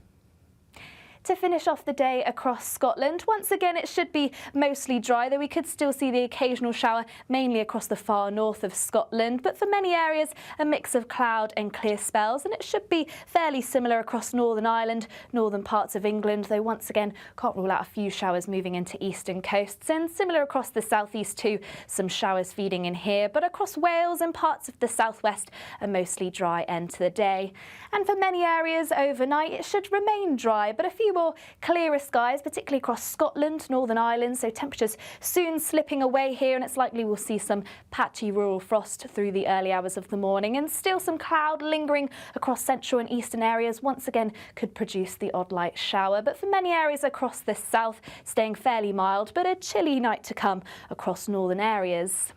To finish off the day across Scotland, once again it should be mostly dry, though we could still see the occasional shower, mainly across the far north of Scotland. But for many areas, a mix of cloud and clear spells, and it should be fairly similar across Northern Ireland, northern parts of England, though once again can't rule out a few showers moving into eastern coasts, and similar across the southeast too, some showers feeding in here. But across Wales and parts of the southwest, a mostly dry end to the day. And for many areas overnight, it should remain dry, but a few more clearer skies, particularly across Scotland, Northern Ireland, so temperatures soon slipping away here, and it's likely we'll see some patchy rural frost through the early hours of the morning, and still some cloud lingering across central and eastern areas once again could produce the odd light shower. But for many areas across the south, staying fairly mild, but a chilly night to come across northern areas.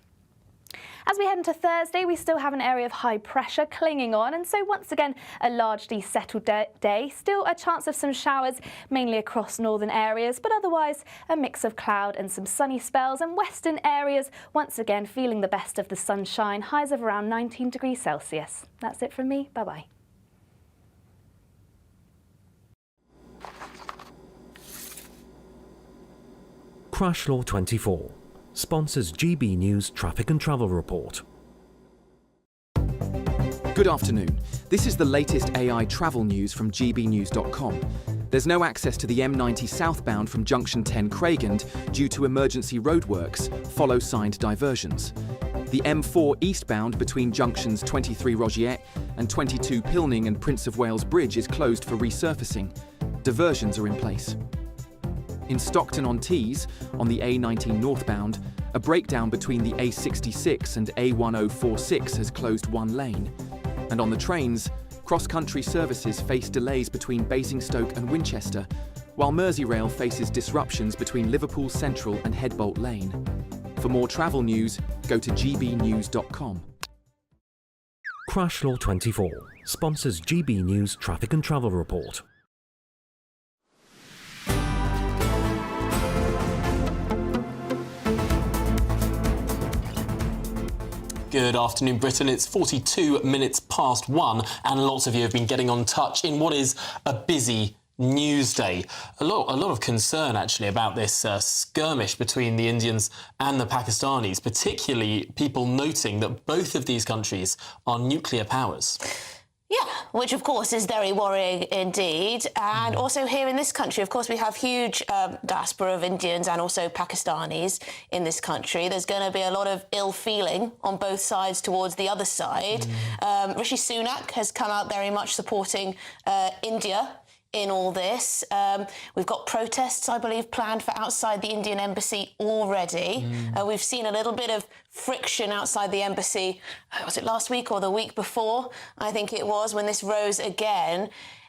As we head into Thursday, we still have an area of high pressure clinging on, and so once again a largely settled day. Still a chance of some showers, mainly across northern areas, but otherwise a mix of cloud and some sunny spells, and western areas once again feeling the best of the sunshine, highs of around 19 degrees Celsius. That's it from me, bye-bye. Crash Law 24 sponsors GB News Traffic and Travel Report. Good afternoon. This is the latest AI travel news from gbnews.com. There's no access to the M90 southbound from Junction 10 Craigend due to emergency roadworks. Follow signed diversions. The M4 eastbound between junctions 23 Rogiette and 22 Pilning and Prince of Wales Bridge is closed for resurfacing. Diversions are in place. In Stockton-on-Tees, on the A19 northbound, a breakdown between the A66 and A1046 has closed one lane. And on the trains, cross-country services face delays between Basingstoke and Winchester, while Merseyrail faces disruptions between Liverpool Central and Headbolt Lane. For more travel news, go to gbnews.com. Crash Law 24 sponsors GB News Traffic and Travel Report. Good afternoon, Britain. It's 42 minutes past 1, and lots of you have been getting on touch in what is a busy news day. A lot of concern, actually, about this skirmish between the Indians and the Pakistanis, particularly people noting that both of these countries are nuclear powers. Yeah, which of course is very worrying indeed. And also here in this country, of course, we have huge diaspora of Indians and also Pakistanis in this country. There's going to be a lot of ill feeling on both sides towards the other side. Rishi Sunak has come out very much supporting India in all this. We've got protests, I believe, planned for outside the Indian embassy already. We've seen a little bit of friction outside the embassy, was it last week or the week before? I think it was, when this rose again.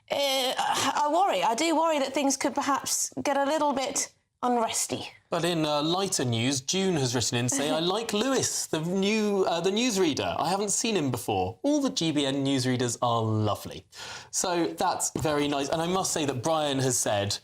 I do worry that things could perhaps get a little bit unresty. But in lighter news, June has written in saying, I like Lewis, the newsreader. I haven't seen him before. All the GBN newsreaders are lovely. So that's very nice. And I must say that Brian has said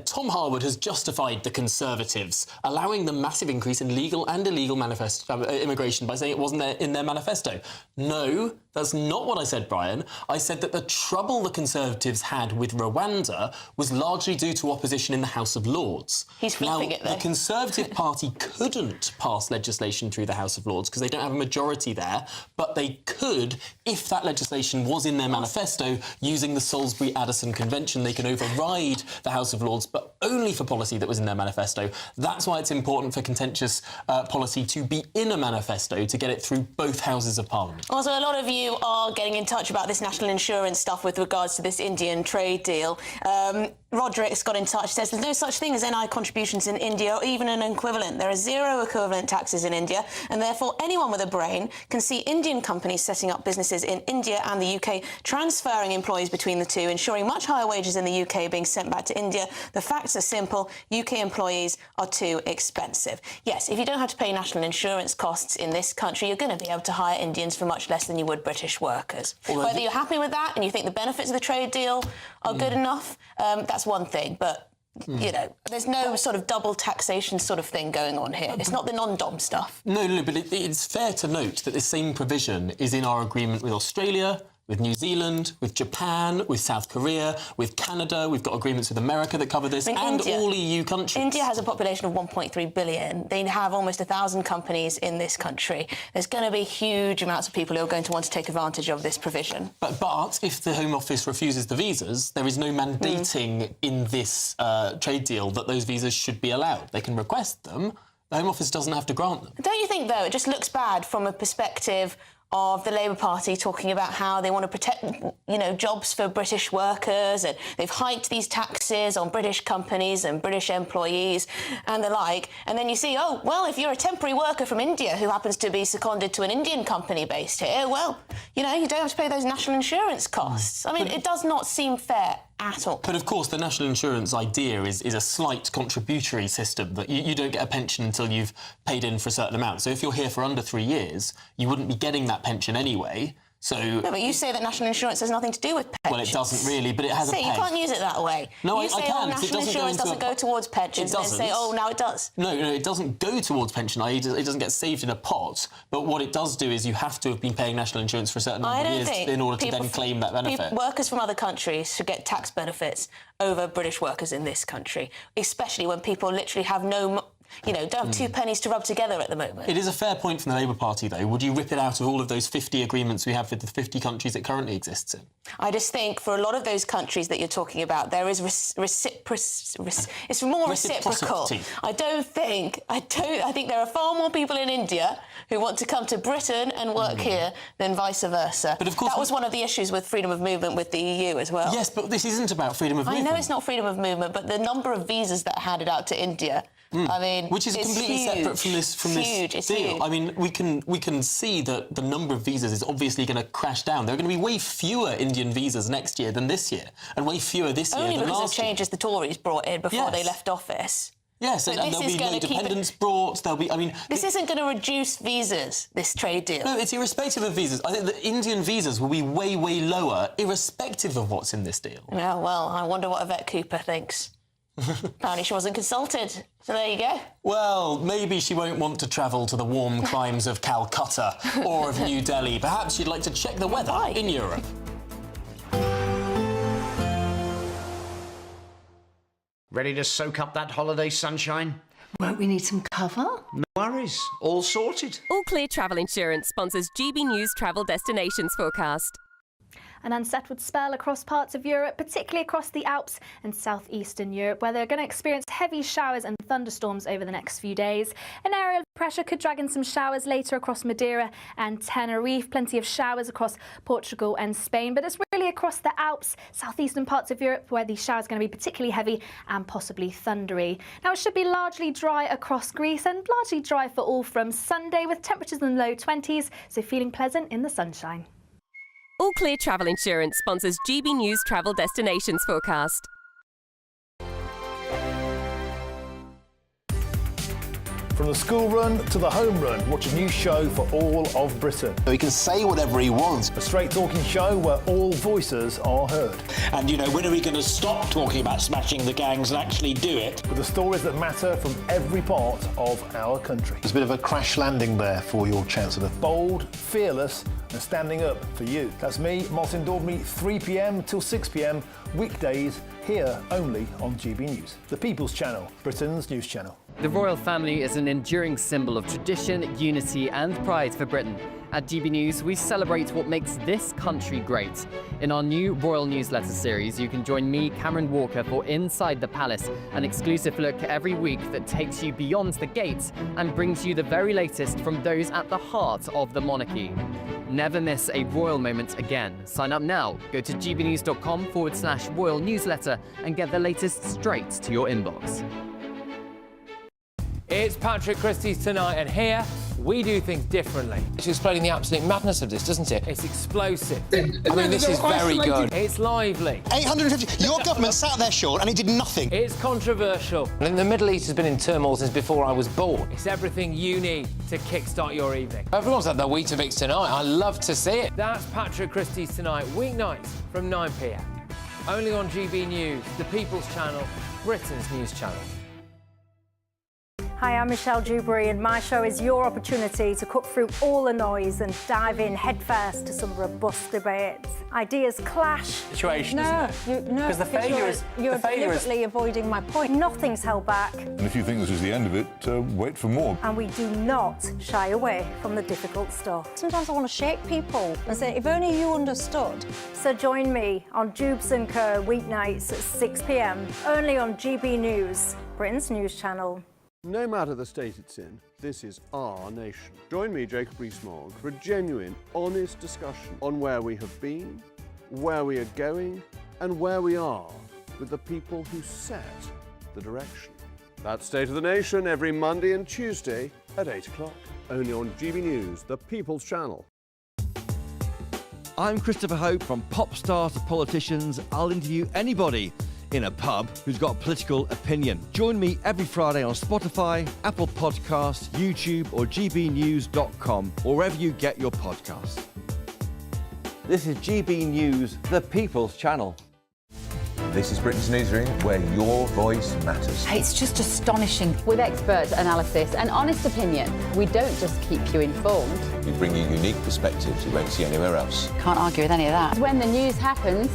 Tom Harwood has justified the Conservatives allowing the massive increase in legal and illegal immigration by saying it wasn't in their manifesto. No, that's not what I said, Brian. I said that the trouble the Conservatives had with Rwanda was largely due to opposition in the House of Lords. He's flipping it, though. The Conservative Party couldn't pass legislation through the House of Lords because they don't have a majority there, but they could, if that legislation was in their manifesto, using the Salisbury-Addison Convention. They can override the House of Lords, but only for policy that was in their manifesto. That's why it's important for contentious policy to be in a manifesto to get it through both Houses of Parliament. Also, a lot of you are getting in touch about this national insurance stuff with regards to this Indian trade deal. Roderick's got in touch, says there's no such thing as NI contributions in India or even an equivalent. There are zero equivalent taxes in India, and therefore anyone with a brain can see Indian companies setting up businesses in India and the UK, transferring employees between the two, ensuring much higher wages in the UK being sent back to India. The facts are simple. UK employees are too expensive. Yes, if you don't have to pay national insurance costs in this country, you're going to be able to hire Indians for much less than you would British workers. Whether you're happy with that and you think the benefits of the trade deal are good enough, that's one thing, but you know, there's no sort of double taxation sort of thing going on here. It's not the non-dom stuff. No, but it's fair to note that this same provision is in our agreement with Australia, with New Zealand, with Japan, with South Korea, with Canada. We've got agreements with America that cover this, and India, all EU countries. India has a population of 1.3 billion. They have almost 1,000 companies in this country. There's going to be huge amounts of people who are going to want to take advantage of this provision. But if the Home Office refuses the visas, there is no mandating in this trade deal that those visas should be allowed. They can request them. The Home Office doesn't have to grant them. Don't you think, though, it just looks bad from a perspective of the Labour Party talking about how they want to protect, you know, jobs for British workers, and they've hiked these taxes on British companies and British employees and the like. And then you see, oh, well, if you're a temporary worker from India who happens to be seconded to an Indian company based here, well, you know, you don't have to pay those national insurance costs. I mean, it does not seem fair at all. But of course, the national insurance idea is a slight contributory system that you don't get a pension until you've paid in for a certain amount. So if you're here for under 3 years, you wouldn't be getting that pension anyway. So no, but you say that national insurance has nothing to do with pensions. Well, it doesn't really, but it has a peg. You can't use it that way. No, you say, I can. National insurance doesn't go towards pensions, and then say, oh, now it does. No, it doesn't go towards pension. It doesn't get saved in a pot. But what it does do is you have to have been paying national insurance for a certain number of years in order to then claim that benefit. Workers from other countries should get tax benefits over British workers in this country, especially when people literally have no you know, don't have two pennies to rub together at the moment. It is a fair point from the Labour Party, though. Would you rip it out of all of those 50 agreements we have with the 50 countries it currently exists in? I just think for a lot of those countries that you're talking about, there is it's more reciprocal. I think there are far more people in India who want to come to Britain and work here than vice versa. But of course, that was one of the issues with freedom of movement with the EU as well. Yes, but this isn't about freedom of movement. I know it's not freedom of movement, but the number of visas that are handed out to India, I mean, which is completely separate from this deal. I mean, we can see that the number of visas is obviously going to crash down. There are going to be way fewer Indian visas next year than this year, and way fewer this year than last year. Only because of changes the Tories brought in before they left office. Yes, and there'll be no dependents brought. There'll be, I mean, this isn't going to reduce visas. This trade deal. No, it's irrespective of visas. I think the Indian visas will be way, way lower, irrespective of what's in this deal. Yeah, well, I wonder what Yvette Cooper thinks. Apparently she wasn't consulted, so there you go. Well, maybe she won't want to travel to the warm climes of Calcutta or of New Delhi. Perhaps she'd like to check the weather in Europe. Ready to soak up that holiday sunshine? Won't we need some cover? No worries, all sorted. All Clear Travel Insurance sponsors GB News Travel Destinations Forecast. An unsettled spell across parts of Europe, particularly across the Alps and southeastern Europe, where they're going to experience heavy showers and thunderstorms over the next few days. An area of pressure could drag in some showers later across Madeira and Tenerife. Plenty of showers across Portugal and Spain, but it's really across the Alps, southeastern parts of Europe, where these showers are going to be particularly heavy and possibly thundery. Now, it should be largely dry across Greece and largely dry for all from Sunday, with temperatures in the low 20s, so feeling pleasant in the sunshine. All Clear Travel Insurance sponsors GB News Travel Destinations Forecast. From the school run to the home run, watch a new show for all of Britain. So he can say whatever he wants. A straight-talking show where all voices are heard. And, you know, when are we going to stop talking about smashing the gangs and actually do it? With the stories that matter from every part of our country. There's a bit of a crash landing there for your Chancellor. Bold, fearless and standing up for you. That's me, Martin Daubney, 3 p.m. till 6 p.m, weekdays, here only on GB News. The People's Channel, Britain's news channel. The royal family is an enduring symbol of tradition, unity and pride for Britain. At GB News, we celebrate what makes this country great. In our new royal newsletter series, you can join me, Cameron Walker, for Inside the Palace, an exclusive look every week that takes you beyond the gates and brings you the very latest from those at the heart of the monarchy. Never miss a royal moment again. Sign up now. Go to gbnews.com/royal newsletter and get the latest straight to your inbox. It's Patrick Christie's Tonight, and here we do things differently. It's explaining the absolute madness of this, doesn't it? It's explosive. I mean, this is very good. It's lively. 850. Your government sat there, Sean, and it did nothing. It's controversial. And the Middle East has been in turmoil since before I was born. It's everything you need to kickstart your evening. Everyone's had their Weetabix tonight. I love to see it. That's Patrick Christie's Tonight, weeknights from 9 p.m. Only on GB News, the People's Channel, Britain's news channel. Hi, I'm Michelle Dewberry, and my show is your opportunity to cut through all the noise and dive in headfirst to some robust debates. Ideas clash. Situation, isn't it? No, because the failure is you're deliberately avoiding my point. Nothing's held back. And if you think this is the end of it, wait for more. And we do not shy away from the difficult stuff. Sometimes I want to shake people and say, if only you understood. So join me on Jubes & Co. weeknights at 6 p.m, only on GB News, Britain's news channel. No matter the state it's in, this is our nation. Join me, Jacob Rees-Mogg, for a genuine, honest discussion on where we have been, where we are going, and where we are with the people who set the direction. That's State of the Nation every Monday and Tuesday at 8 o'clock, only on GB News, the People's Channel. I'm Christopher Hope. From pop star to politicians, I'll interview anybody in a pub who's got a political opinion. Join me every Friday on Spotify, Apple Podcasts, YouTube or gbnews.com, or wherever you get your podcasts. This is GB News, the People's Channel. This is Britain's Newsroom, where your voice matters. It's just astonishing. With expert analysis and honest opinion, we don't just keep you informed. We bring you unique perspectives you won't see anywhere else. Can't argue with any of that. When the news happens,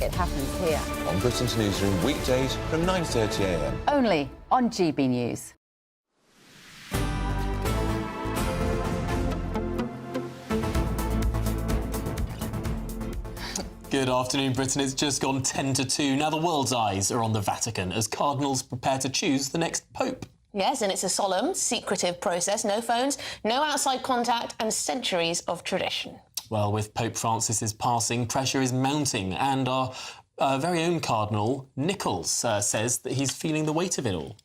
it happens here. On Britain's Newsroom, weekdays from 9:30 a.m. Only on GB News. Good afternoon, Britain. It's just gone 10 to 2. Now the world's eyes are on the Vatican as cardinals prepare to choose the next pope. Yes, and it's a solemn, secretive process. No phones, no outside contact and centuries of tradition. Well, with Pope Francis's passing, pressure is mounting, and our very own Cardinal Nichols says that he's feeling the weight of it all.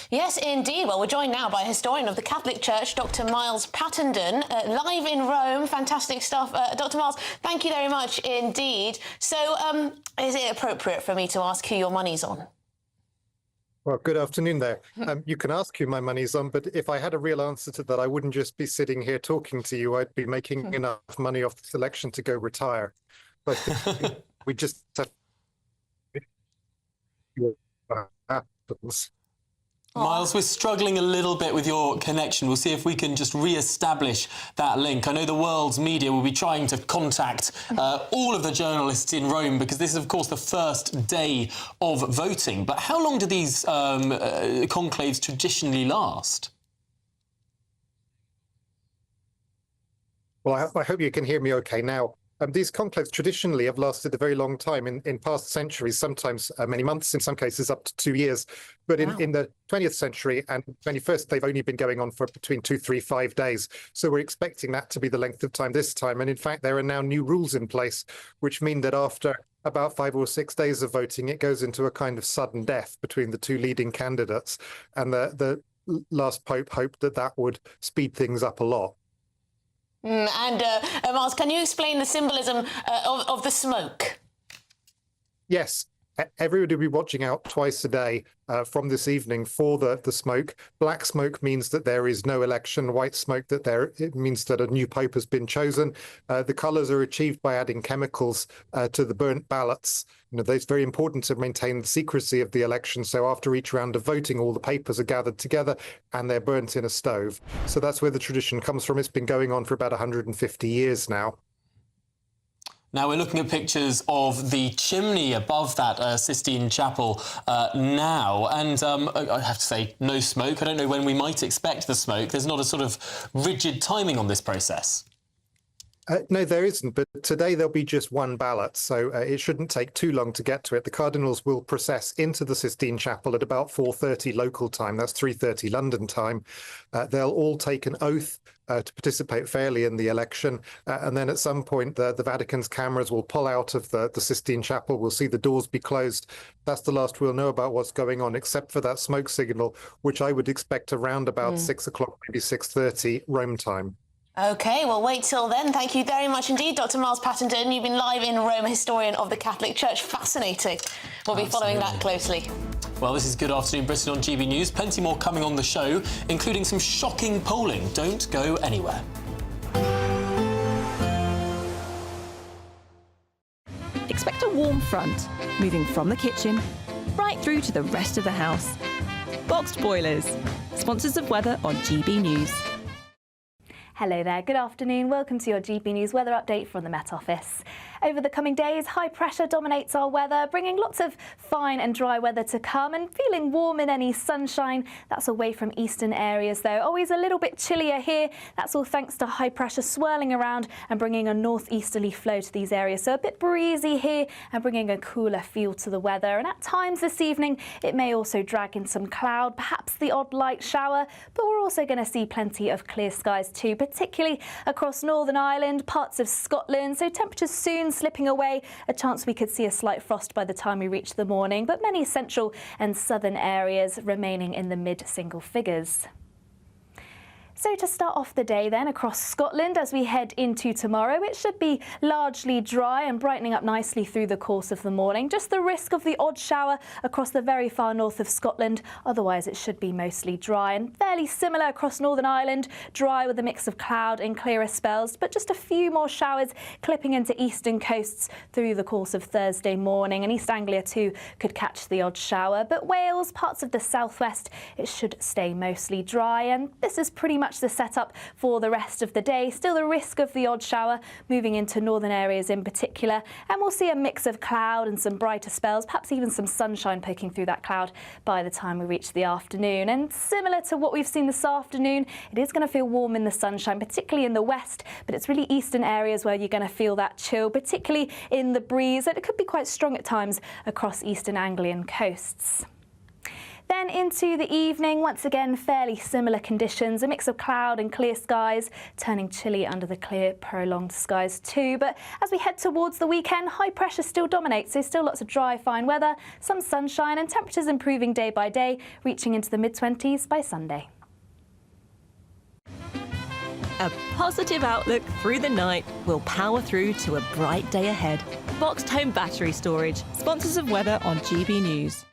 Yes, indeed. Well, we're joined now by a historian of the Catholic Church, Dr Miles Pattenden, live in Rome. Fantastic stuff. Dr Miles, thank you very much indeed. So, is it appropriate for me to ask who your money's on? Well, good afternoon there. You can ask who my money's on, but if I had a real answer to that, I wouldn't just be sitting here talking to you. I'd be making enough money off this election to go retire. But we just have happens. Miles, we're struggling a little bit with your connection. We'll see if we can just re-establish that link. I know the world's media will be trying to contact all of the journalists in Rome because this is, of course, the first day of voting. But how long do these conclaves traditionally last? Well, I hope you can hear me okay now. These conclaves traditionally have lasted a very long time in past centuries, sometimes many months, in some cases up to 2 years. But in the 20th century and 21st, they've only been going on for between 2, 3, 5 days. So we're expecting that to be the length of time this time. And in fact, there are now new rules in place, which mean that after about 5 or 6 days of voting, it goes into a kind of sudden death between the two leading candidates. And the last Pope hoped that that would speed things up a lot. Miles, can you explain the symbolism of the smoke? Yes. Everybody will be watching out twice a day from this evening for the smoke. Black smoke means that there is no election. White smoke it means that a new pope has been chosen. The colours are achieved by adding chemicals to the burnt ballots. It's very important to maintain the secrecy of the election. So after each round of voting, all the papers are gathered together and they're burnt in a stove. So that's where the tradition comes from. It's been going on for about 150 years now. Now, we're looking at pictures of the chimney above that Sistine Chapel now, and I have to say, no smoke. I don't know when we might expect the smoke. There's not a sort of rigid timing on this process. No, there isn't, but today there'll be just one ballot, so it shouldn't take too long to get to it. The cardinals will process into the Sistine Chapel at about 4:30 local time, that's 3:30 London time. They'll all take an oath to participate fairly in the election, and then at some point the Vatican's cameras will pull out of the Sistine Chapel. We'll see the doors be closed. That's the last we'll know about what's going on, except for that smoke signal, which I would expect around about 6 o'clock, maybe 6:30 Rome time. OK, well, wait till then. Thank you very much indeed, Dr Miles Pattenden. You've been live in Rome, a historian of the Catholic Church. Fascinating. We'll be following that closely. Well, this is Good Afternoon Britain on GB News. Plenty more coming on the show, including some shocking polling. Don't go anywhere. Expect a warm front, moving from the kitchen right through to the rest of the house. Boxed Boilers, sponsors of weather on GB News. Hello there, good afternoon. Welcome to your GB News weather update from the Met Office. Over the coming days, high pressure dominates our weather, bringing lots of fine and dry weather to come and feeling warm in any sunshine. That's away from eastern areas though. Always a little bit chillier here. That's all thanks to high pressure swirling around and bringing a northeasterly flow to these areas. So a bit breezy here and bringing a cooler feel to the weather. And at times this evening, it may also drag in some cloud, perhaps the odd light shower, but we're also going to see plenty of clear skies too, particularly across Northern Ireland, parts of Scotland. So temperatures soon slipping away. A chance we could see a slight frost by the time we reach the morning, but many central and southern areas remaining in the mid-single figures. So to start off the day then across Scotland as we head into tomorrow, it should be largely dry and brightening up nicely through the course of the morning. Just the risk of the odd shower across the very far north of Scotland. Otherwise it should be mostly dry and fairly similar across Northern Ireland. Dry with a mix of cloud and clearer spells, but just a few more showers clipping into eastern coasts through the course of Thursday morning. And East Anglia too could catch the odd shower. But Wales, parts of the southwest, it should stay mostly dry. And this is pretty much much the setup for the rest of the day. Still the risk of the odd shower moving into northern areas in particular, and we'll see a mix of cloud and some brighter spells, perhaps even some sunshine poking through that cloud by the time we reach the afternoon. And similar to what we've seen this afternoon, it is going to feel warm in the sunshine, particularly in the west, but it's really eastern areas where you're going to feel that chill, particularly in the breeze, and it could be quite strong at times across eastern Anglian coasts. Then into the evening, once again, fairly similar conditions, a mix of cloud and clear skies, turning chilly under the clear, prolonged skies too. But as we head towards the weekend, high pressure still dominates, so still lots of dry, fine weather, some sunshine, and temperatures improving day by day, reaching into the mid-20s by Sunday. A positive outlook through the night will power through to a bright day ahead. Boxed Home Battery Storage, sponsors of weather on GB News.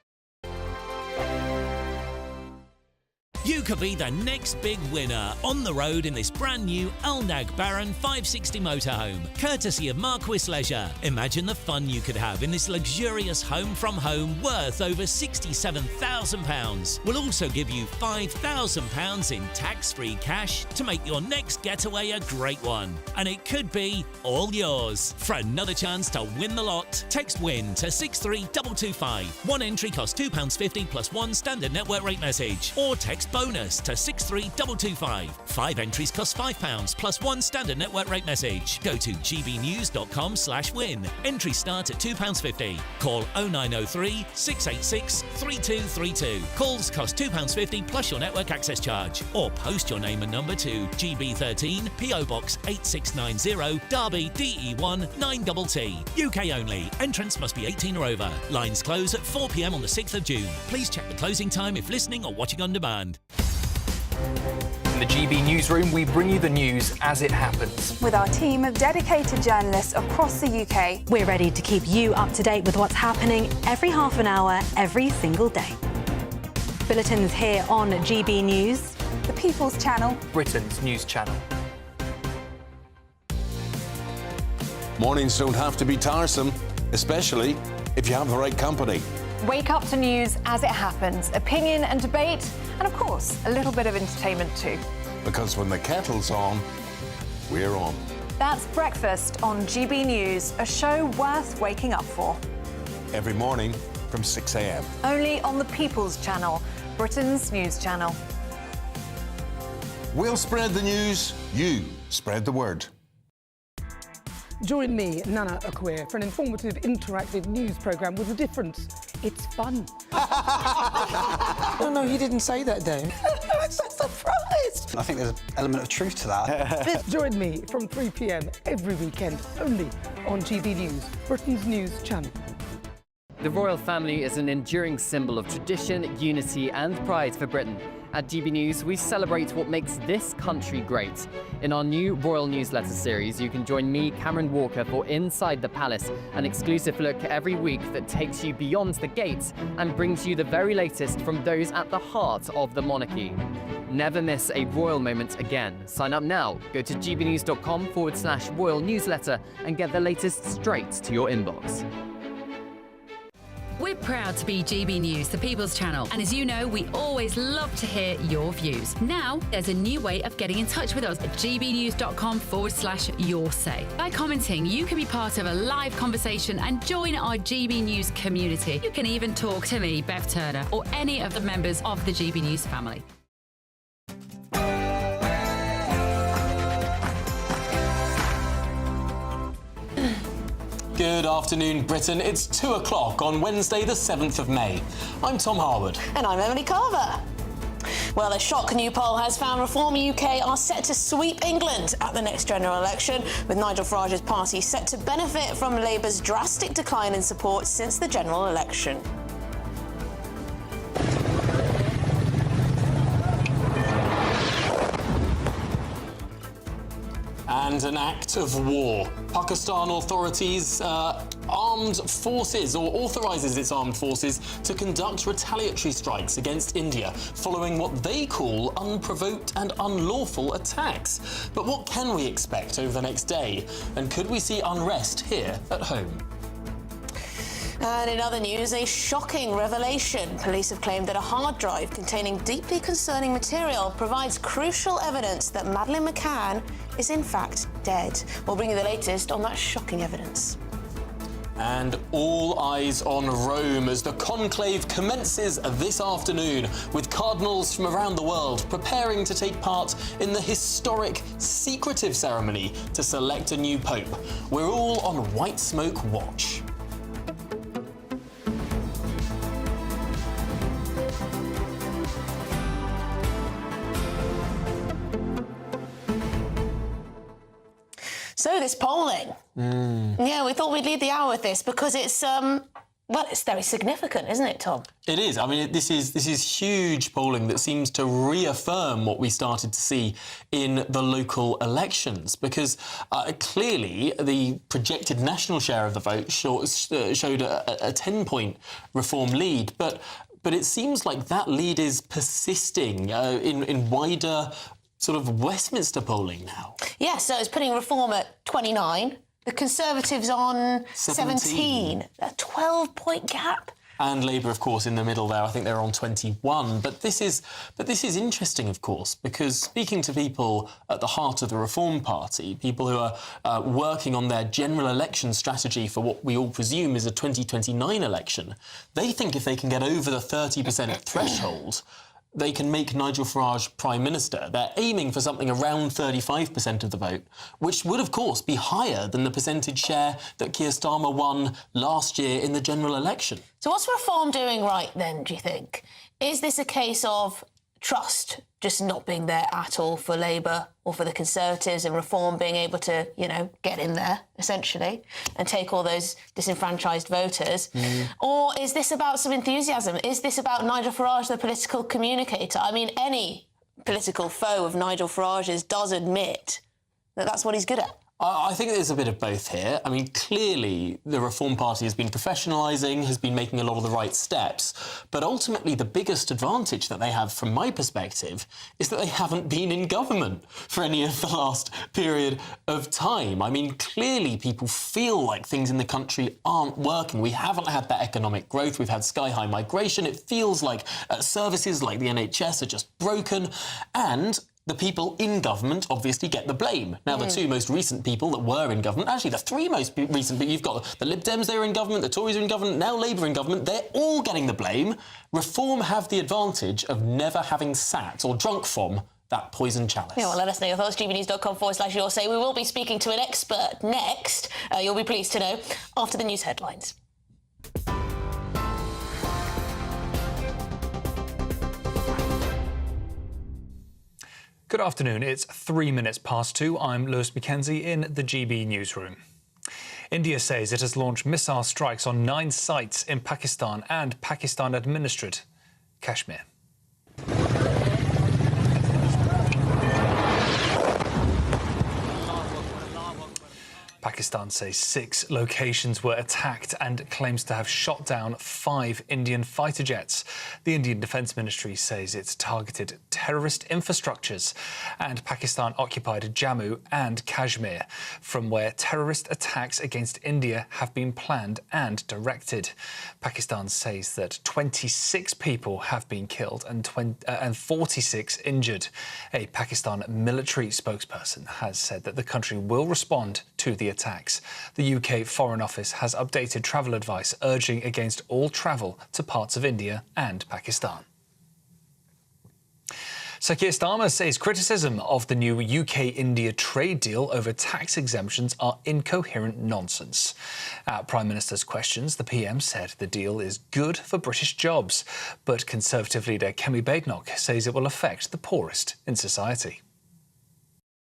You could be the next big winner on the road in this brand new Alnag Baron 560 motorhome, courtesy of Marquis Leisure. Imagine the fun you could have in this luxurious home from home worth over £67,000. We'll also give you £5,000 in tax-free cash to make your next getaway a great one. And it could be all yours. For another chance to win the lot, text WIN to 63225. One entry costs £2.50 plus one standard network rate message. Or text bonus to 63225. 5 entries cost £5 plus one standard network rate message. Go to gbnews.com/win. Entries start at £2.50. Call 0903 686 3232. Calls cost £2.50 plus your network access charge. Or post your name and number to GB13 PO Box 8690 Derby DE1 9TT. UK only. Entrance must be 18 or over. Lines close at 4 p.m. on the 6th of June. Please check the closing time if listening or watching on demand. In the GB newsroom, we bring you the news as it happens. With our team of dedicated journalists across the UK, we're ready to keep you up to date with what's happening every half an hour, every single day. Bulletins here on GB News, the People's Channel, Britain's news channel. Mornings don't have to be tiresome, especially if you have the right company. Wake up to news as it happens, opinion and debate, and of course, a little bit of entertainment too. Because when the kettle's on, we're on. That's Breakfast on GB News, a show worth waking up for. Every morning from 6 a.m. Only on the People's Channel, Britain's news channel. We'll spread the news, you spread the word. Join me, Nana Akwe, for an informative, interactive news programme with a difference. It's fun. No, he didn't say that, though. I'm so surprised. I think there's an element of truth to that. Join me from 3 p.m. every weekend, only on GB News, Britain's news channel. The royal family is an enduring symbol of tradition, unity and pride for Britain. At GB News, we celebrate what makes this country great. In our new royal newsletter series, you can join me, Cameron Walker, for Inside the Palace, an exclusive look every week that takes you beyond the gates and brings you the very latest from those at the heart of the monarchy. Never miss a royal moment again. Sign up now. Go to gbnews.com/royal newsletter and get the latest straight to your inbox. We're proud to be GB News, the People's Channel. And as you know, we always love to hear your views. Now, there's a new way of getting in touch with us at gbnews.com/your say. By commenting, you can be part of a live conversation and join our GB News community. You can even talk to me, Bev Turner, or any of the members of the GB News family. Good afternoon, Britain. It's 2 o'clock on Wednesday, the 7th of May. I'm Tom Harwood. And I'm Emily Carver. Well, a shock new poll has found Reform UK are set to sweep England at the next general election, with Nigel Farage's party set to benefit from Labour's drastic decline in support since the general election. And an act of war. Pakistan authorities authorises its armed forces to conduct retaliatory strikes against India following what they call unprovoked and unlawful attacks. But what can we expect over the next day? And could we see unrest here at home? And in other news, a shocking revelation. Police have claimed that a hard drive containing deeply concerning material provides crucial evidence that Madeleine McCann is in fact dead. We'll bring you the latest on that shocking evidence. And all eyes on Rome as the conclave commences this afternoon, with cardinals from around the world preparing to take part in the historic secretive ceremony to select a new pope. We're all on white smoke watch. So this polling, yeah, we thought we'd lead the hour with this because it's well, it's very significant, isn't it, Tom? It is. I mean, this is huge polling that seems to reaffirm what we started to see in the local elections, because clearly the projected national share of the vote showed a 10-point Reform lead, but it seems like that lead is persisting in wider sort of Westminster polling now. Yeah, so it's putting Reform at 29, the Conservatives on 17. A 12-point gap. And Labour, of course, in the middle there. I think they're on 21. But this is interesting, of course, because speaking to people at the heart of the Reform Party, people who are working on their general election strategy for what we all presume is a 2029 election, they think if they can get over the 30% threshold, they can make Nigel Farage Prime Minister. They're aiming for something around 35% of the vote, which would, of course, be higher than the percentage share that Keir Starmer won last year in the general election. So what's Reform doing right then, do you think? Is this a case of trust just not being there at all for Labour or for the Conservatives, and Reform being able to, you know, get in there, essentially, and take all those disenfranchised voters? Or is this about some enthusiasm? Is this about Nigel Farage, the political communicator? I mean, any political foe of Nigel Farage's does admit that that's what he's good at. I think there's a bit of both here. I mean, clearly the Reform Party has been professionalising, has been making a lot of the right steps, but ultimately the biggest advantage that they have, from my perspective, is that they haven't been in government for any of the last period of time. I mean, clearly people feel like things in the country aren't working. We haven't had that economic growth. We've had sky-high migration. It feels like services like the NHS are just broken, and the people in government obviously get the blame. Now, the two most recent people that were in government, actually the three most recent, but you've got the Lib Dems, they were in government, the Tories are in government, now Labour in government, they're all getting the blame. Reform have the advantage of never having sat or drunk from that poison chalice. Yeah, well, let us know your thoughts. gbnews.com/your say. We will be speaking to an expert next, you'll be pleased to know, after the news headlines. Good afternoon. It's 3 minutes past 2. I'm Lewis Mackenzie in the GB newsroom. India says it has launched missile strikes on 9 sites in Pakistan and Pakistan-administered Kashmir. Pakistan says 6 locations were attacked and claims to have shot down 5 Indian fighter jets. The Indian Defence Ministry says it's targeted terrorist infrastructures, and Pakistan occupied Jammu and Kashmir, from where terrorist attacks against India have been planned and directed. Pakistan says that 26 people have been killed and 46 injured. A Pakistan military spokesperson has said that the country will respond to the attacks. The UK Foreign Office has updated travel advice urging against all travel to parts of India and Pakistan. Sir Keir Starmer says criticism of the new UK-India trade deal over tax exemptions are incoherent nonsense. At Prime Minister's questions, the PM said the deal is good for British jobs, but Conservative leader Kemi Badenoch says it will affect the poorest in society.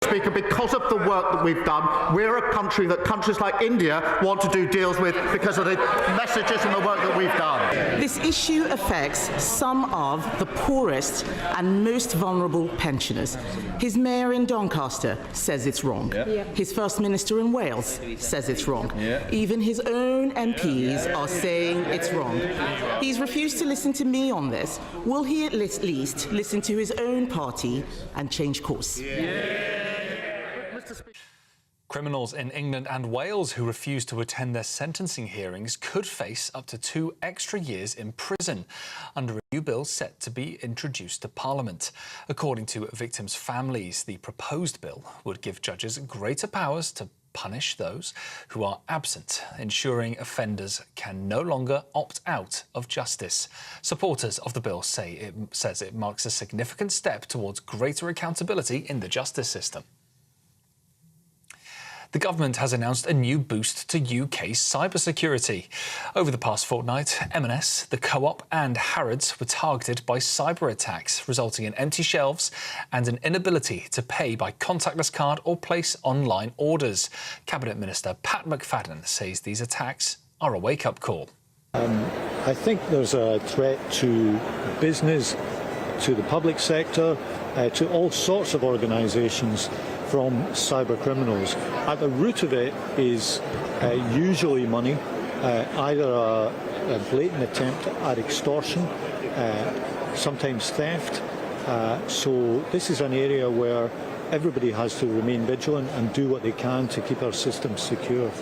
Speaker, because of the work that we've done, we're a country that countries like India want to do deals with because of the messages and the work that we've done. This issue affects some of the poorest and most vulnerable pensioners. His mayor in Doncaster says it's wrong. His First Minister in Wales says it's wrong. Even his own MPs are saying it's wrong. He's refused to listen to me on this. Will he at least listen to his own party and change course? Criminals in England and Wales who refuse to attend their sentencing hearings could face up to 2 extra years in prison under a new bill set to be introduced to Parliament. According to victims' families, the proposed bill would give judges greater powers to punish those who are absent, ensuring offenders can no longer opt out of justice. Supporters of the bill says it marks a significant step towards greater accountability in the justice system. The government has announced a new boost to UK cybersecurity. Over the past fortnight, M&S, the Co-op and Harrods were targeted by cyber attacks, resulting in empty shelves and an inability to pay by contactless card or place online orders. Cabinet Minister Pat McFadden says these attacks are a wake-up call. I think there's a threat to business, to the public sector, to all sorts of organisations from cyber criminals. At the root of it is usually money, either a blatant attempt at extortion, sometimes theft. So this is an area where everybody has to remain vigilant and do what they can to keep our systems secure.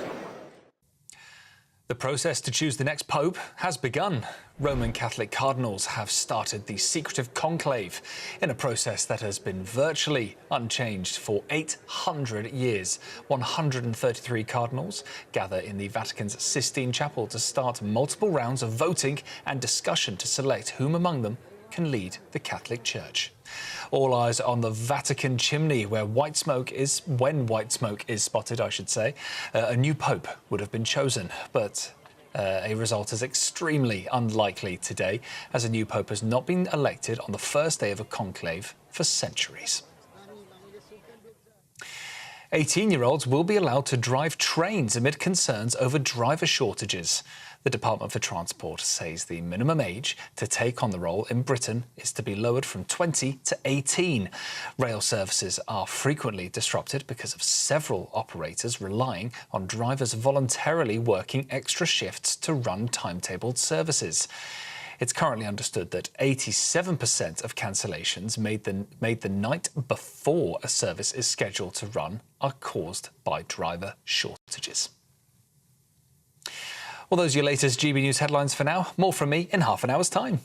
The process to choose the next pope has begun. Roman Catholic cardinals have started the secretive conclave in a process that has been virtually unchanged for 800 years. 133 cardinals gather in the Vatican's Sistine Chapel to start multiple rounds of voting and discussion to select whom among them can lead the Catholic Church. All eyes on the Vatican chimney, when white smoke is spotted, I should say. A new pope would have been chosen, but a result is extremely unlikely today, as a new pope has not been elected on the first day of a conclave for centuries. 18-year-olds will be allowed to drive trains amid concerns over driver shortages. The Department for Transport says the minimum age to take on the role in Britain is to be lowered from 20 to 18. Rail services are frequently disrupted because of several operators relying on drivers voluntarily working extra shifts to run timetabled services. It's currently understood that 87% of cancellations made the night before a service is scheduled to run are caused by driver shortages. Well, those are your latest GB News headlines for now. More from me in half an hour's time.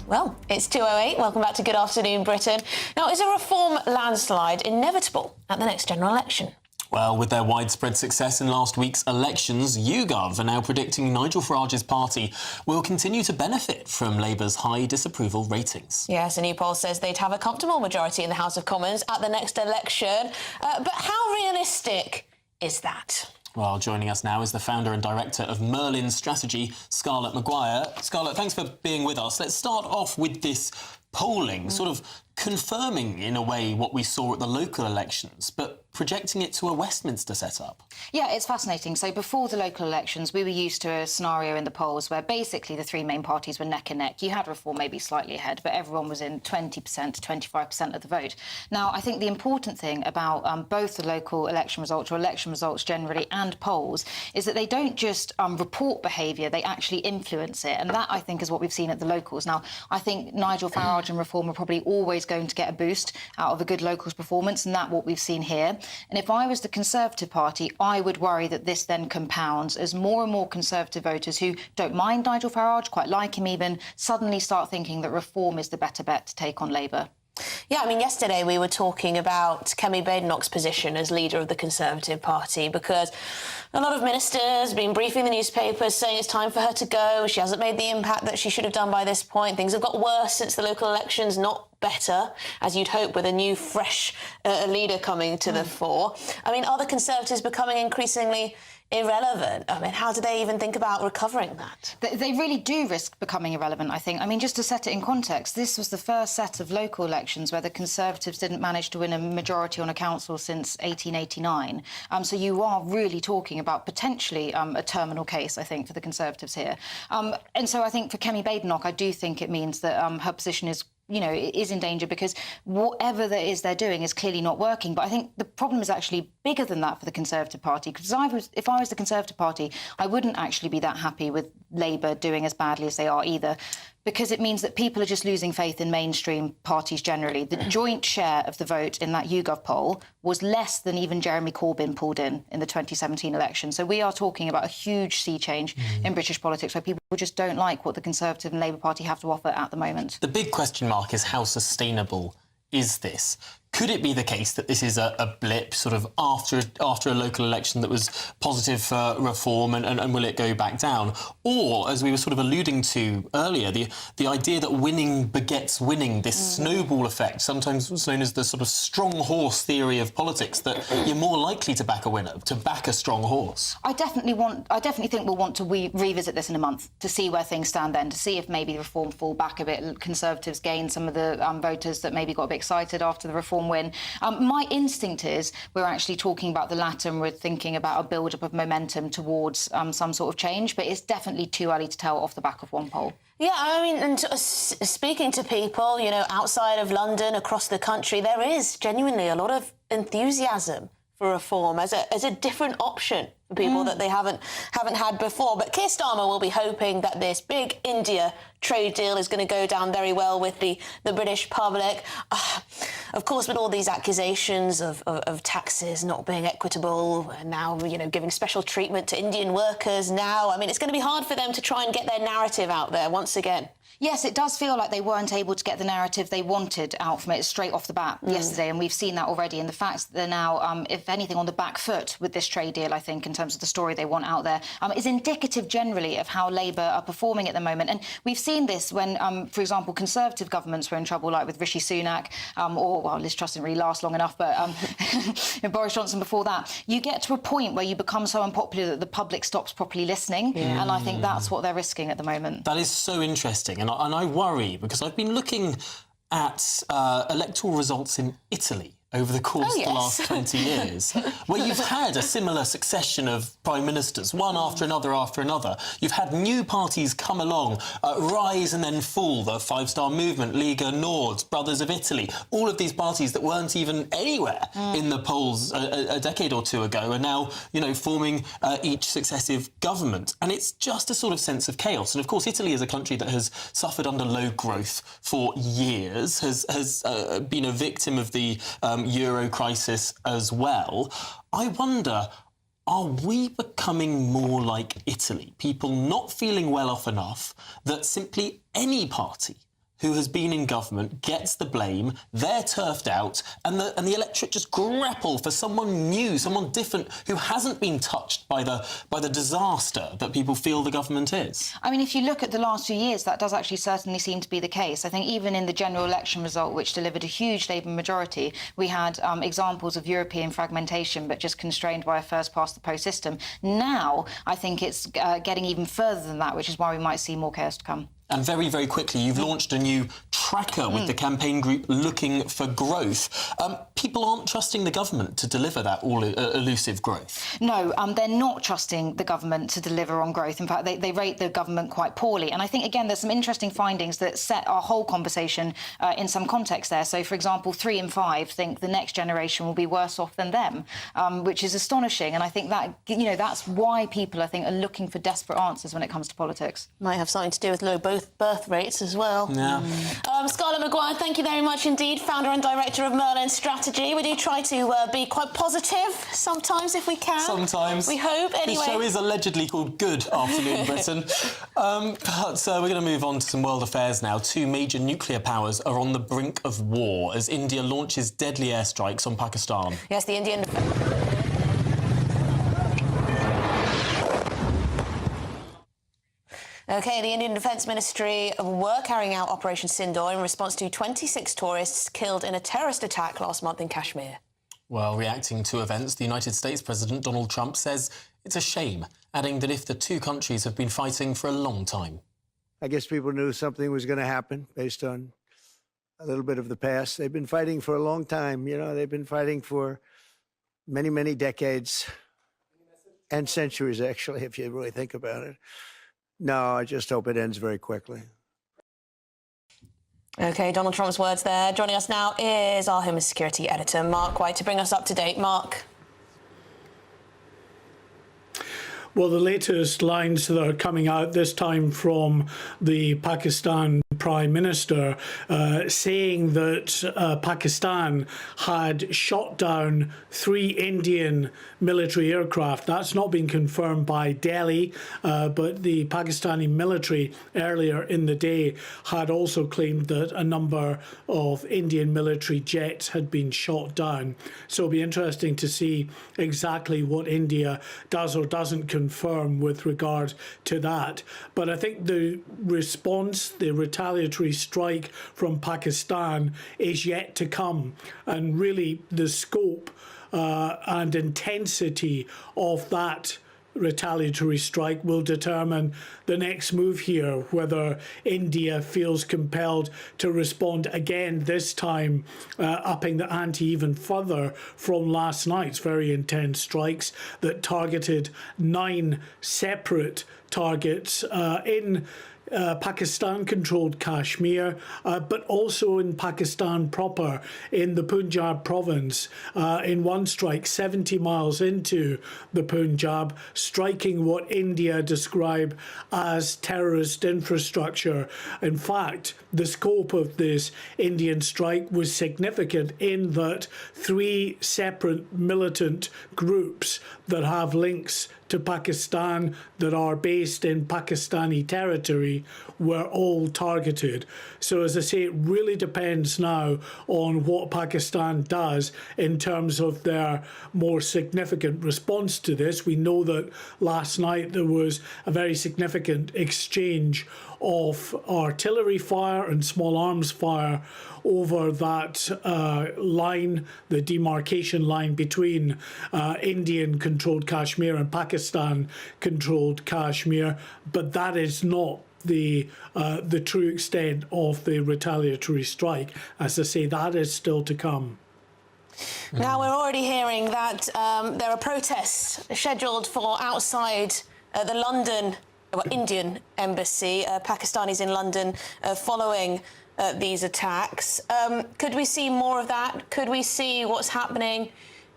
Well, it's 2:08. Welcome back to Good Afternoon Britain. Now, is a reform landslide inevitable at the next general election? Well, with their widespread success in last week's elections, YouGov are now predicting Nigel Farage's party will continue to benefit from Labour's high disapproval ratings. Yes, a new poll says they'd have a comfortable majority in the House of Commons at the next election. But how realistic is that? Well, joining us now is the founder and director of Merlin Strategy, Scarlett Maguire. Scarlett, thanks for being with us. Let's start off with this polling, sort of confirming, in a way, what we saw at the local elections, but projecting it to a Westminster setup. Yeah, it's fascinating. So before the local elections, we were used to a scenario in the polls where basically the three main parties were neck and neck. You had Reform maybe slightly ahead, but everyone was in 20% to 25% of the vote. Now, I think the important thing about both the local election results, or election results generally, and polls, is that they don't just report behaviour, they actually influence it. And that, I think, is what we've seen at the locals. Now, I think Nigel Farage and Reform are probably always going to get a boost out of a good locals performance, and that's what we've seen here. And if I was the Conservative Party, I would worry that this then compounds as more and more Conservative voters who don't mind Nigel Farage, quite like him even, suddenly start thinking that Reform is the better bet to take on Labour. Yeah, I mean, yesterday we were talking about Kemi Badenoch's position as leader of the Conservative Party, because a lot of ministers have been briefing the newspapers saying it's time for her to go. She hasn't made the impact that she should have done by this point. Things have got worse since the local elections, not better, as you'd hope, with a new, fresh leader coming to the fore. I mean, are the Conservatives becoming increasingly irrelevant? I mean, how do they even think about recovering that? They really do risk becoming irrelevant, I think. I mean, just to set it in context, this was the first set of local elections where the Conservatives didn't manage to win a majority on a council since 1889. So you are really talking about potentially a terminal case, I think, for the Conservatives here. And so I think for Kemi Badenoch, I do think it means that her position is is in danger because whatever that is they're doing is clearly not working. But I think the problem is actually bigger than that for the Conservative Party, because if I was the Conservative Party, I wouldn't actually be that happy with Labour doing as badly as they are either, because it means that people are just losing faith in mainstream parties generally. The joint share of the vote in that YouGov poll was less than even Jeremy Corbyn pulled in the 2017 election. So we are talking about a huge sea change in British politics where people just don't like what the Conservative and Labour Party have to offer at the moment. The big question mark is how sustainable is this? Could it be the case that this is a blip sort of after a local election that was positive for reform and will it go back down? Or, as we were sort of alluding to earlier, the idea that winning begets winning, this snowball effect, sometimes known as the sort of strong horse theory of politics, that you're more likely to back a winner, to back a strong horse. I definitely think we'll want to revisit this in a month to see where things stand then, to see if maybe reform fall back a bit, Conservatives gain some of the voters that maybe got a bit excited after the reform win. My instinct is we're actually talking about the latter and we're thinking about a build-up of momentum towards some sort of change, but it's definitely too early to tell off the back of one poll. Yeah, I mean, and speaking to people, outside of London, across the country, there is genuinely a lot of enthusiasm for reform as a different option for people that they haven't had before. But Keir Starmer will be hoping that this big India trade deal is going to go down very well with the British public. Of course, with all these accusations of taxes not being equitable, and now, giving special treatment to Indian workers now, I mean, it's going to be hard for them to try and get their narrative out there once again. Yes, it does feel like they weren't able to get the narrative they wanted out from it straight off the bat yesterday, and we've seen that already. And the fact that they're now, if anything, on the back foot with this trade deal, I think, in terms of the story they want out there, is indicative generally of how Labour are performing at the moment. And we've seen this when, for example, Conservative governments were in trouble, like with Rishi Sunak, Liz Truss didn't really last long enough, but Boris Johnson before that. You get to a point where you become so unpopular that the public stops properly listening, and I think that's what they're risking at the moment. That is so interesting. And I worry, because I've been looking at electoral results in Italy over the course of the last 20 years, where you've had a similar succession of prime ministers, one after another. You've had new parties come along, rise and then fall, the Five Star Movement, Lega Nord, Brothers of Italy, all of these parties that weren't even anywhere in the polls a decade or two ago are now, forming each successive government. And it's just a sort of sense of chaos. And of course, Italy is a country that has suffered under low growth for years, has been a victim of the Euro crisis as well. I wonder, are we becoming more like Italy? People not feeling well off enough that simply any party who has been in government gets the blame, they're turfed out, and the electorate just grapple for someone new, someone different, who hasn't been touched by the disaster that people feel the government is. I mean, if you look at the last few years, that does actually certainly seem to be the case. I think even in the general election result, which delivered a huge Labour majority, we had examples of European fragmentation, but just constrained by a first-past-the-post system. Now, I think it's getting even further than that, which is why we might see more chaos to come. And very, very quickly, you've launched a new tracker with the campaign group Looking for Growth. People aren't trusting the government to deliver that all-elusive growth. No, they're not trusting the government to deliver on growth. In fact, they rate the government quite poorly. And I think, again, there's some interesting findings that set our whole conversation in some context there. So, for example, 3 in 5 think the next generation will be worse off than them, which is astonishing. And I think that, that's why people, I think, are looking for desperate answers when it comes to politics. Might have something to do with low birth rates as well. Yeah. Scarlett Maguire, thank you very much indeed, founder and director of Merlin Strategy. We do try to be quite positive sometimes if we can. Sometimes. We hope. Anyway. The show is allegedly called Good Afternoon Britain. But we're going to move on to some world affairs now. 2 major nuclear powers are on the brink of war as India launches deadly airstrikes on Pakistan. Yes, the Indian... OK, the Indian Defence Ministry were carrying out Operation Sindoor in response to 26 tourists killed in a terrorist attack last month in Kashmir. Well, reacting to events, the United States President Donald Trump says it's a shame, adding that if the two countries have been fighting for a long time. I guess people knew something was going to happen based on a little bit of the past. They've been fighting for a long time. They've been fighting for many, many decades and centuries, actually, if you really think about it. No, I just hope it ends very quickly. OK, Donald Trump's words there. Joining us now is our Home and Security editor, Mark White, to bring us up to date. Mark. Well, the latest lines that are coming out this time from the Pakistan Prime Minister saying that Pakistan had shot down 3 Indian military aircraft. That's not been confirmed by Delhi, but the Pakistani military earlier in the day had also claimed that a number of Indian military jets had been shot down. So it'll be interesting to see exactly what India does or doesn't confirm with regard to that. But I think the response, the retaliatory strike from Pakistan is yet to come, and really the scope and intensity of that retaliatory strike will determine the next move here, whether India feels compelled to respond again, this time upping the ante even further from last night's very intense strikes that targeted 9 separate targets in Pakistan-controlled Kashmir, but also in Pakistan proper, in the Punjab province, in one strike 70 miles into the Punjab, striking what India describe as terrorist infrastructure. In fact, the scope of this Indian strike was significant in that 3 separate militant groups that have links to Pakistan, that are based in Pakistani territory, were all targeted. So as I say, it really depends now on what Pakistan does in terms of their more significant response to this. We know that last night there was a very significant exchange of artillery fire and small arms fire over that line, the demarcation line between Indian-controlled Kashmir and Pakistan-controlled Kashmir, but that is not the true extent of the retaliatory strike. As I say, that is still to come. Now, we're already hearing that there are protests scheduled for outside the London, Indian embassy, Pakistanis in London, following these attacks. Could we see more of that? Could we see what's happening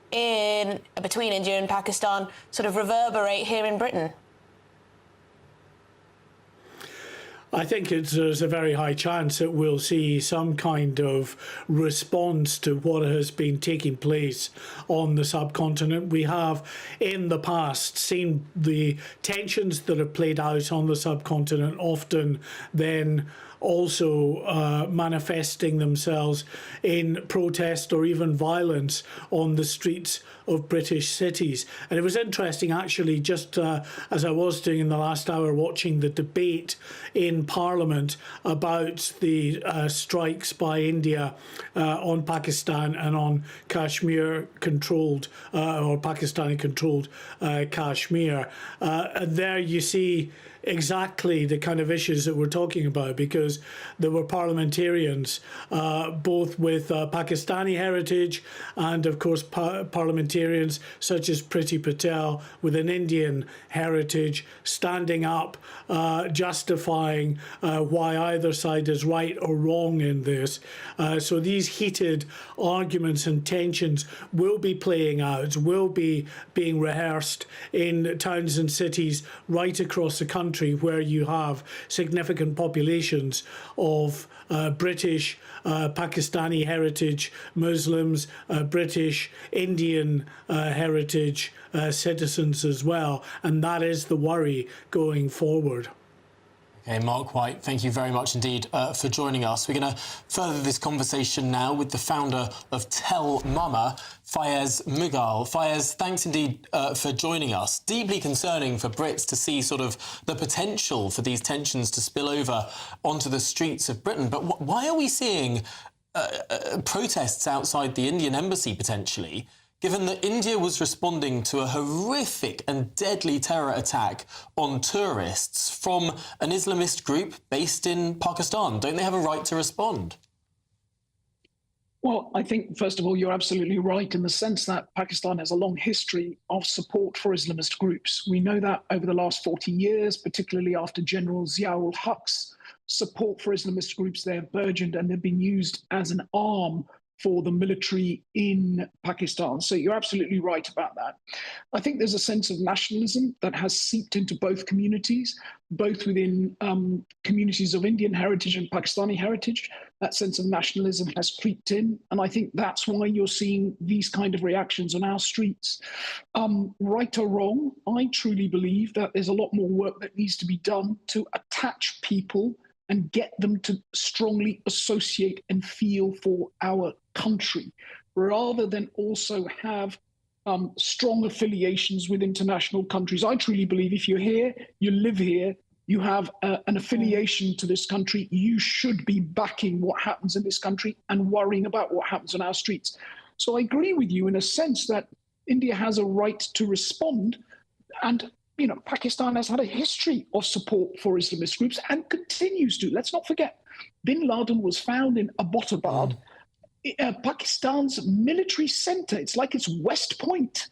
between India and Pakistan sort of reverberate here in Britain? I think there's a very high chance that we'll see some kind of response to what has been taking place on the subcontinent. We have in the past seen the tensions that have played out on the subcontinent, often then also manifesting themselves in protest or even violence on the streets of British cities. And it was interesting, actually, just as I was doing in the last hour, watching the debate in Parliament about the strikes by India on Pakistan and on Kashmir-controlled or Pakistani-controlled Kashmir. There you see exactly the kind of issues that we're talking about, because there were parliamentarians, both with Pakistani heritage and, of course, parliamentarians such as Priti Patel with an Indian heritage, standing up, justifying why either side is right or wrong in this. So these heated arguments and tensions will be playing out, will be being rehearsed in towns and cities right across the country, where you have significant populations of British, Pakistani heritage Muslims, British, Indian heritage citizens as well. And that is the worry going forward. Okay, Mark White, thank you very much indeed for joining us. We're going to further this conversation now with the founder of Tell Mama, Fayez Mughal. Fayez, thanks indeed for joining us. Deeply concerning for Brits to see sort of the potential for these tensions to spill over onto the streets of Britain. But why are we seeing protests outside the Indian embassy potentially, given that India was responding to a horrific and deadly terror attack on tourists from an Islamist group based in Pakistan? Don't they have a right to respond? Well, I think, first of all, you're absolutely right in the sense that Pakistan has a long history of support for Islamist groups. We know that over the last 40 years, particularly after General Zia-ul-Haq's support for Islamist groups there have burgeoned and they've been used as an arm for the military in Pakistan. So you're absolutely right about that. I think there's a sense of nationalism that has seeped into both communities, both within communities of Indian heritage and Pakistani heritage. That sense of nationalism has creeped in. And I think that's why you're seeing these kind of reactions on our streets. Right or wrong, I truly believe that there's a lot more work that needs to be done to attach people and get them to strongly associate and feel for our country, rather than also have strong affiliations with international countries. I truly believe if you're here, you live here, you have an affiliation to this country, you should be backing what happens in this country and worrying about what happens on our streets. So I agree with you in a sense that India has a right to respond, and Pakistan has had a history of support for Islamist groups and continues to. Let's not forget, bin Laden was found in Abbottabad, Pakistan's military center. It's like it's West Point.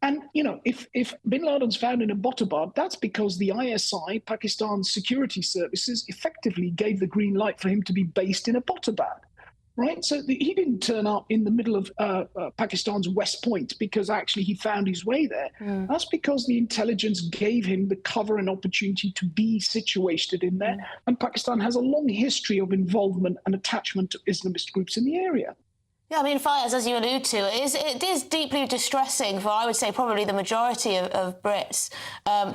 And, if bin Laden's found in Abbottabad, that's because the ISI, Pakistan's security services, effectively gave the green light for him to be based in Abbottabad. Right, so he didn't turn up in the middle of Pakistan's West Point because actually he found his way there. That's because the intelligence gave him the cover and opportunity to be situated in there. And Pakistan has a long history of involvement and attachment to Islamist groups in the area. Yeah, I mean, Fayez, as you allude to, it is deeply distressing for, I would say, probably the majority of Brits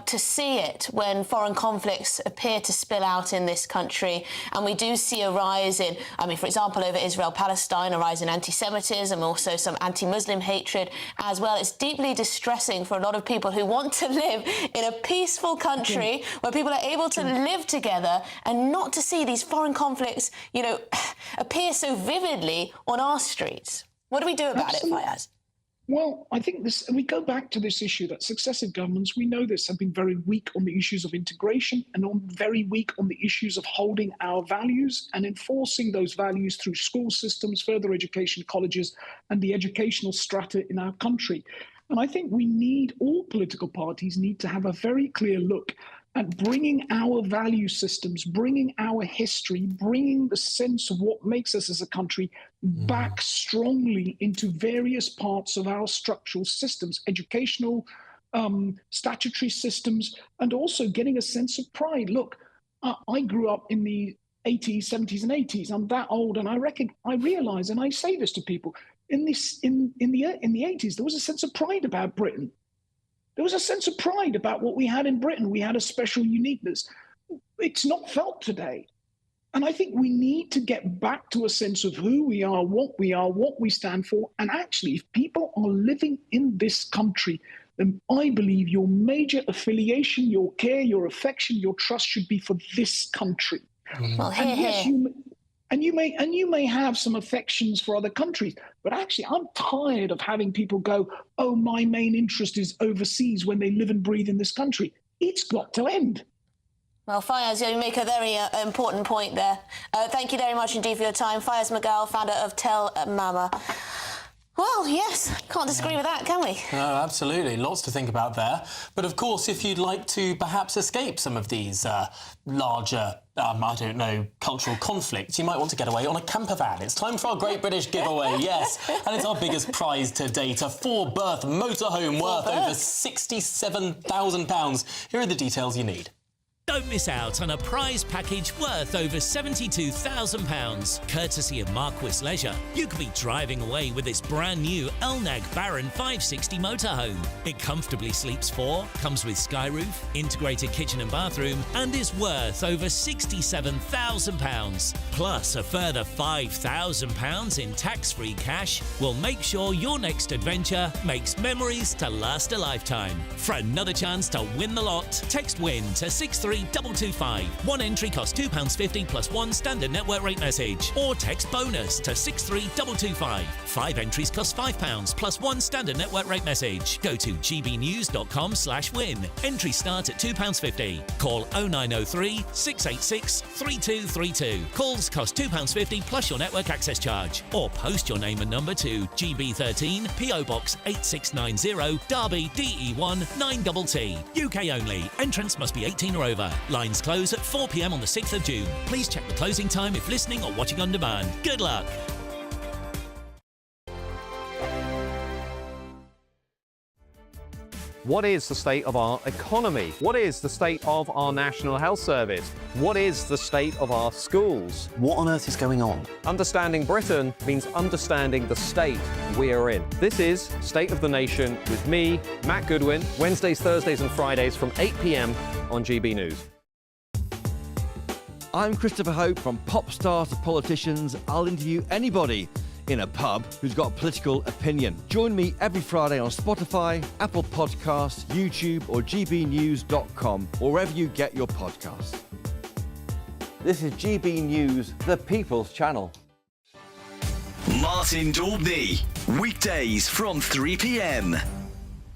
to see it when foreign conflicts appear to spill out in this country. And we do see a rise in, for example, over Israel-Palestine, a rise in anti-Semitism, also some anti-Muslim hatred as well. It's deeply distressing for a lot of people who want to live in a peaceful country where people are able to live together, and not to see these foreign conflicts, appear so vividly on our streets. What do we do about it, Fayez? Well, I think we go back to this issue that successive governments, we know this, have been very weak on the issues of integration and very weak on the issues of holding our values and enforcing those values through school systems, further education, colleges, and the educational strata in our country. And I think all political parties need to have a very clear look at bringing our value systems, bringing our history, bringing the sense of what makes us as a country back strongly into various parts of our structural systems, educational, statutory systems, and also getting a sense of pride. Look, I grew up in the 80s, 70s and 80s. I'm that old, and I realize, and I say this to people, in the 80s, there was a sense of pride about Britain. There was a sense of pride about what we had in Britain. We had a special uniqueness. It's not felt today. And I think we need to get back to a sense of who we are, what we stand for. And actually, if people are living in this country, then I believe your major affiliation, your care, your affection, your trust should be for this country. Well, and yes, you may have some affections for other countries, but actually I'm tired of having people go, oh, my main interest is overseas when they live and breathe in this country. It's got to end. Well, Fayez, you make a very important point there. Thank you very much indeed for your time. Fayez Magal, founder of Tell Mama. Well, yes, can't disagree with that, can we? No, absolutely. Lots to think about there. But, of course, if you'd like to perhaps escape some of these larger, cultural conflicts, you might want to get away on a camper van. It's time for our Great British Giveaway, yes. And it's our biggest prize to date, a 4-berth motorhome worth over £67,000. Here are the details you need. Don't miss out on a prize package worth over £72,000, courtesy of Marquis Leisure. You could be driving away with this brand new Elnag Baron 560 motorhome. It comfortably sleeps 4, comes with sky roof, integrated kitchen and bathroom, and is worth over £67,000. Plus a further £5,000 in tax-free cash will make sure your next adventure makes memories to last a lifetime. For another chance to win the lot, text WIN to 63225. One entry costs £2.50 plus one standard network rate message. Or text bonus to 63225. 5 entries cost £5 plus one standard network rate message. Go to gbnews.com/win. Entries start at £2.50. Call 0903 686 3232. Calls cost £2.50 plus your network access charge. Or post your name and number to GB13 PO Box 8690 Derby DE1 9TT. UK only. Entrance must be 18 or over. offer. Lines close at 4 p.m. on the 6th of June. Please check the closing time if listening or watching on demand. Good luck. What is the state of our economy? What is the state of our National Health Service? What is the state of our schools? What on earth is going on? Understanding Britain means understanding the state we are in. This is State of the Nation with me, Matt Goodwin, Wednesdays, Thursdays and Fridays from 8 p.m. on GB News. I'm Christopher Hope. From pop stars to politicians, I'll interview anybody in a pub who's got a political opinion. Join me every Friday on Spotify, Apple Podcasts, YouTube or gbnews.com, or wherever you get your podcasts. This is GB News, the People's Channel. Martin Daubney, weekdays from 3 p.m.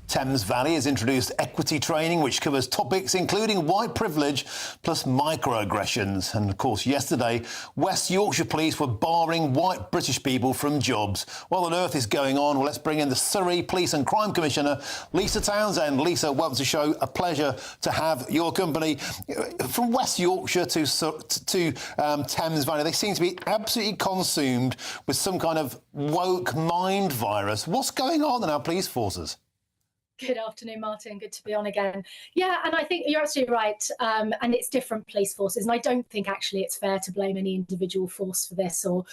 Thames Valley has introduced equity training, which covers topics including white privilege plus microaggressions. And of course, yesterday, West Yorkshire Police were barring white British people from jobs. What on earth is going on? Well, let's bring in the Surrey Police and Crime Commissioner, Lisa Townsend. Lisa, welcome to the show. A pleasure to have your company. From West Yorkshire to Thames Valley, they seem to be absolutely consumed with some kind of woke mind virus. What's going on in our police forces? Good afternoon, Martin. Good to be on again. Yeah, and I think you're absolutely right. And it's different police forces. And I don't think actually it's fair to blame any individual force for this or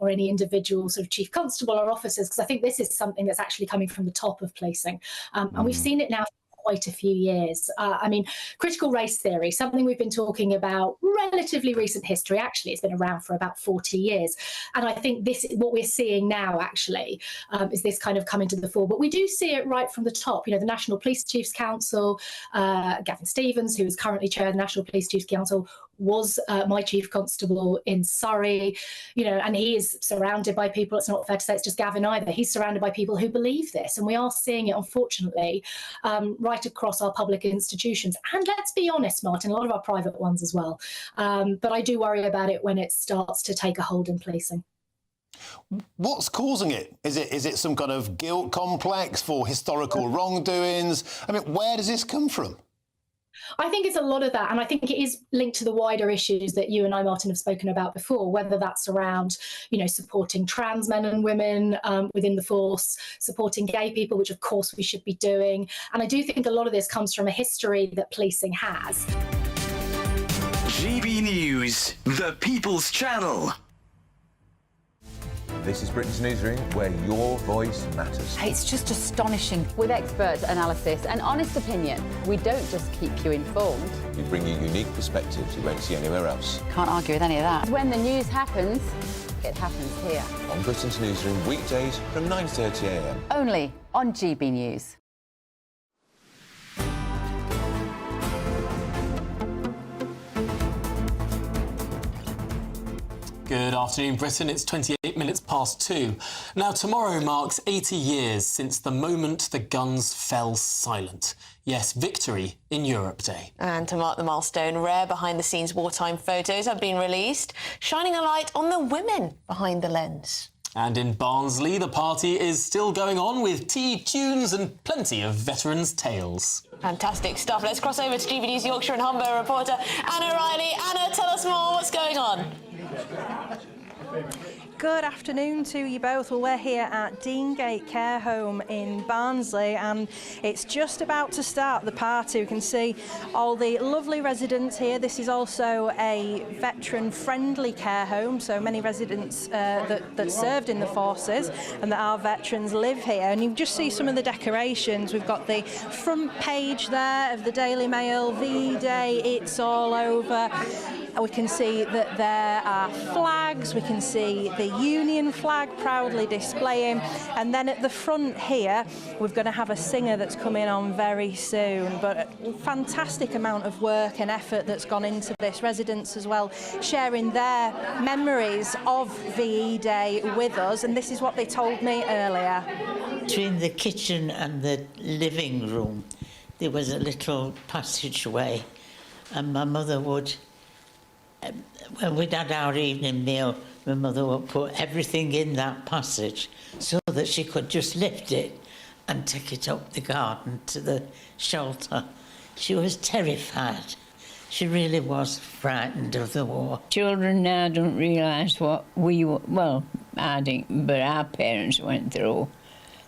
any individual sort of chief constable or officers, because I think this is something that's actually coming from the top of policing. And we've seen it now quite a few years. I mean, critical race theory, something we've been talking about relatively recent history. Actually, it's been around for about 40 years. And I think this, what we're seeing now actually, is this kind of coming to the fore. But we do see it right from the top. You know, the National Police Chiefs Council, Gavin Stevens, who is currently chair of the National Police Chiefs Council, was my chief constable in Surrey, you know, and he is surrounded by people. It's not fair to say it's just Gavin either. He's surrounded by people who believe this. And we are seeing it, unfortunately, right across our public institutions. And let's be honest, Martin, a lot of our private ones as well. But I do worry about it when it starts to take a hold in policing. What's causing it? Is it some kind of guilt complex for historical wrongdoings? I mean, where does this come from? I think it's a lot of that, and I think it is linked to the wider issues that you and I, Martin, have spoken about before, whether that's around, you know, supporting trans men and women within the force, supporting gay people, which of course we should be doing. And I do think a lot of this comes from a history that policing has. GB News, the People's Channel. This is Britain's Newsroom, where your voice matters. It's just astonishing. With expert analysis and honest opinion, we don't just keep you informed. We bring you unique perspectives you won't see anywhere else. Can't argue with any of that. When the news happens, it happens here. On Britain's Newsroom, weekdays from 9:30 a.m. Only on GB News. Good afternoon, Britain. It's 28 minutes past 2. Now, tomorrow marks 80 years since the moment the guns fell silent. Yes, Victory in Europe Day. And to mark the milestone, rare behind-the-scenes wartime photos have been released, shining a light on the women behind the lens. And in Barnsley, the party is still going on with tea, tunes and plenty of veterans' tales. Fantastic stuff. Let's cross over to GB News Yorkshire and Humber reporter Anna Riley. Anna, tell us more. What's going on? Good afternoon to you both. Well, we're here at Deangate Care Home in Barnsley, and it's just about to start the party. We can see all the lovely residents here. This is also a veteran-friendly care home, so many residents that served in the forces and that are veterans live here. And you can just see some of the decorations. We've got the front page there of the Daily Mail, V-Day, it's all over. We can see that there are flags. We can see the Union flag proudly displaying. And then at the front here, we're going to have a singer that's coming on very soon. But a fantastic amount of work and effort that's gone into this. Residents as well sharing their memories of VE Day with us. And this is what they told me earlier. Between the kitchen and the living room, there was a little passageway. And my mother would... when we'd had our evening meal, my mother would put everything in that passage so that she could just lift it and take it up the garden to the shelter. She was terrified. She really was frightened of the war. Children now don't realise what I think, but our parents went through,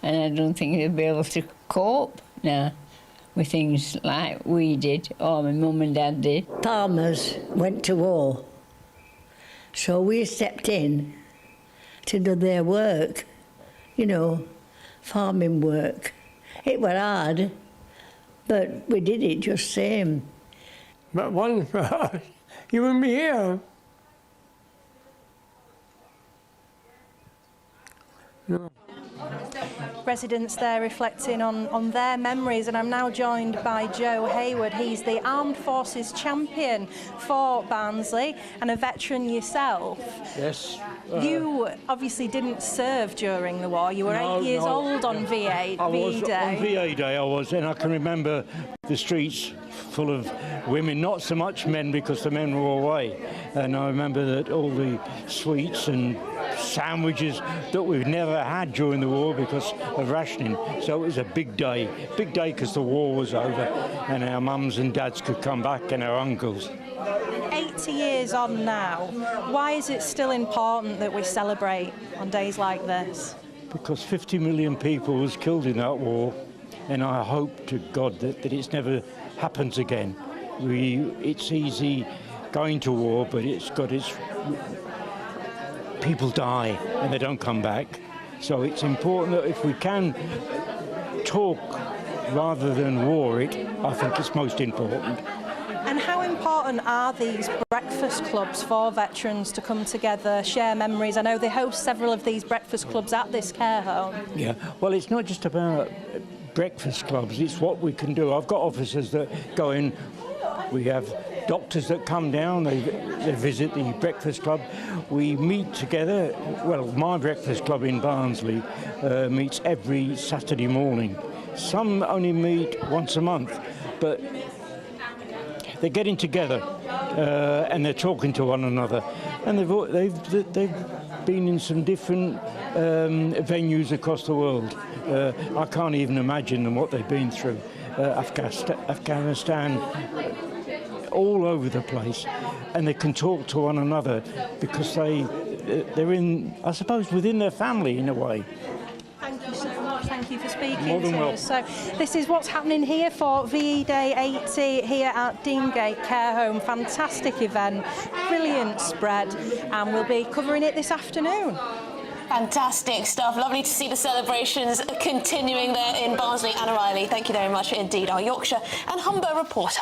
and I don't think they'll be able to cope now with things like we did, or my mum and dad did. Farmers went to war, so we stepped in to do their work, you know, farming work. It was hard, but we did it just same. But one for us, you wouldn't be here. No. Residents there reflecting on their memories, and I'm now joined by Joe Hayward. He's the Armed Forces champion for Barnsley and a veteran yourself. Yes. You obviously didn't serve during the war. You were 8 years old on VA Day. I was on VA Day, and I can remember the streets full of women, not so much men because the men were away. And I remember that all the sweets and sandwiches that we've never had during the war because of rationing. So it was a big day because the war was over and our mums and dads could come back and our uncles. 80 years on now, why is it still important that we celebrate on days like this? Because 50 million people was killed in that war, and I hope to God that it never happens again. It's easy going to war, but it's got its... People die and they don't come back. So it's important that if we can talk rather than war it, I think it's most important. And how important are these breakfast clubs for veterans to come together, share memories? I know they host several of these breakfast clubs at this care home. Yeah, well, it's not just about breakfast clubs, it's what we can do. I've got officers that go in, we have doctors that come down, they visit the breakfast club. We meet together. Well, my breakfast club in Barnsley meets every Saturday morning. Some only meet once a month, but they're getting together and they're talking to one another. And they've been in some different venues across the world. I can't even imagine what they've been through. Afghanistan, all over the place, and they can talk to one another because they're in, I suppose, within their family in a way. Thank you so much. Thank you for speaking More than to well. us. So this is what's happening here for VE Day 80 here at Deangate Care Home. Fantastic event, brilliant spread, and we'll be covering it this afternoon. Fantastic stuff. Lovely to see the celebrations continuing there in Barnsley. Anna Riley, thank you very much indeed, our Yorkshire and Humber reporter.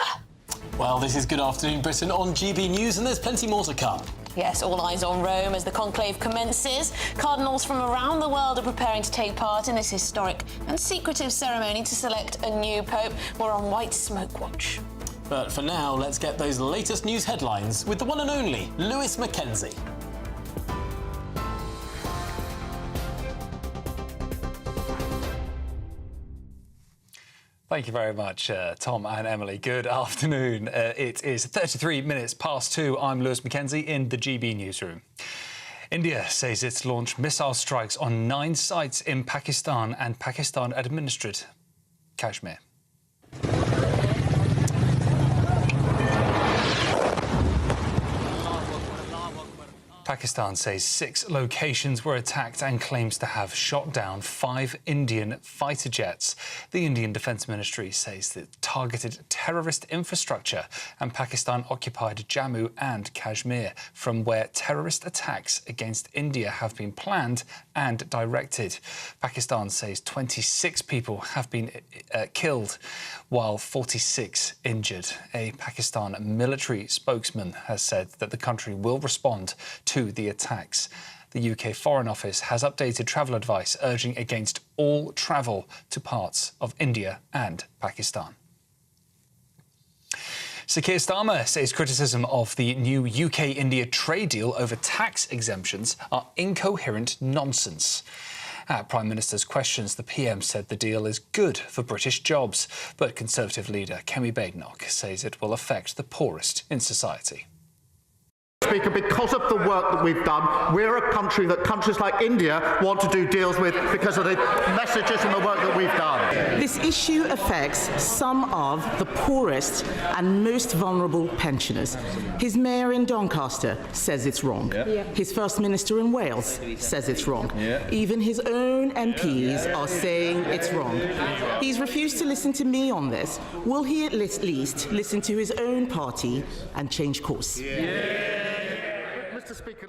Well, this is Good Afternoon Britain on GB News, and there's plenty more to come. Yes, all eyes on Rome as the conclave commences. Cardinals from around the world are preparing to take part in this historic and secretive ceremony to select a new pope. We're on White Smoke Watch. But for now, let's get those latest news headlines with the one and only Lewis Mackenzie. Thank you very much, Tom and Emily. Good afternoon. It is 33 minutes past 2. I'm Lewis Mackenzie in the GB newsroom. India says it's launched missile strikes on 9 sites in Pakistan and Pakistan-administered Kashmir. Pakistan says 6 locations were attacked and claims to have shot down 5 Indian fighter jets. The Indian Defence Ministry says that targeted terrorist infrastructure and Pakistan-occupied Jammu and Kashmir, from where terrorist attacks against India have been planned and directed. Pakistan says 26 people have been killed, while 46 injured. A Pakistan military spokesman has said that the country will respond to the attacks. The UK Foreign Office has updated travel advice urging against all travel to parts of India and Pakistan. Sir Keir Starmer says criticism of the new UK-India trade deal over tax exemptions are incoherent nonsense. At Prime Minister's questions, the PM said the deal is good for British jobs, but Conservative leader Kemi Badenoch says it will affect the poorest in society. Speaker, because of the work that we've done, we're a country that countries like India want to do deals with because of the messages and the work that we've done. This issue affects some of the poorest and most vulnerable pensioners. His mayor in Doncaster says it's wrong. His First Minister in Wales says it's wrong. Even his own MPs are saying it's wrong. He's refused to listen to me on this. Will he at least listen to his own party and change course? Mr. Speaker,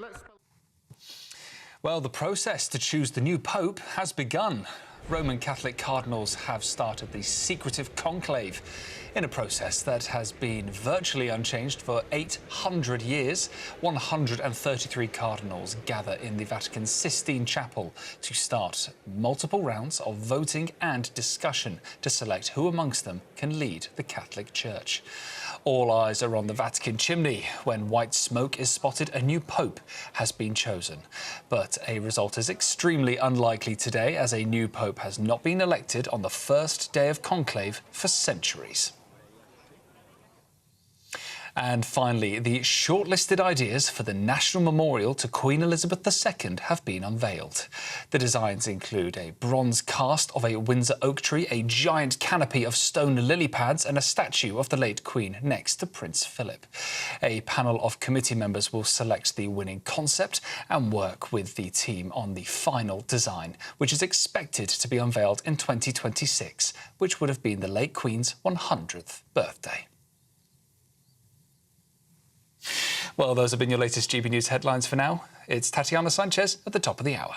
Well, the process to choose the new Pope has begun. Roman Catholic cardinals have started the secretive conclave in a process that has been virtually unchanged for 800 years. 133 cardinals gather in the Vatican's Sistine Chapel to start multiple rounds of voting and discussion to select who amongst them can lead the Catholic Church. All eyes are on the Vatican chimney. When white smoke is spotted, a new pope has been chosen. But a result is extremely unlikely today, as a new pope has not been elected on the first day of conclave for centuries. And finally, the shortlisted ideas for the National Memorial to Queen Elizabeth II have been unveiled. The designs include a bronze cast of a Windsor oak tree, a giant canopy of stone lily pads and a statue of the late Queen next to Prince Philip. A panel of committee members will select the winning concept and work with the team on the final design, which is expected to be unveiled in 2026, which would have been the late Queen's 100th birthday. Well, those have been your latest GB News headlines for now. It's Tatiana Sanchez at the top of the hour.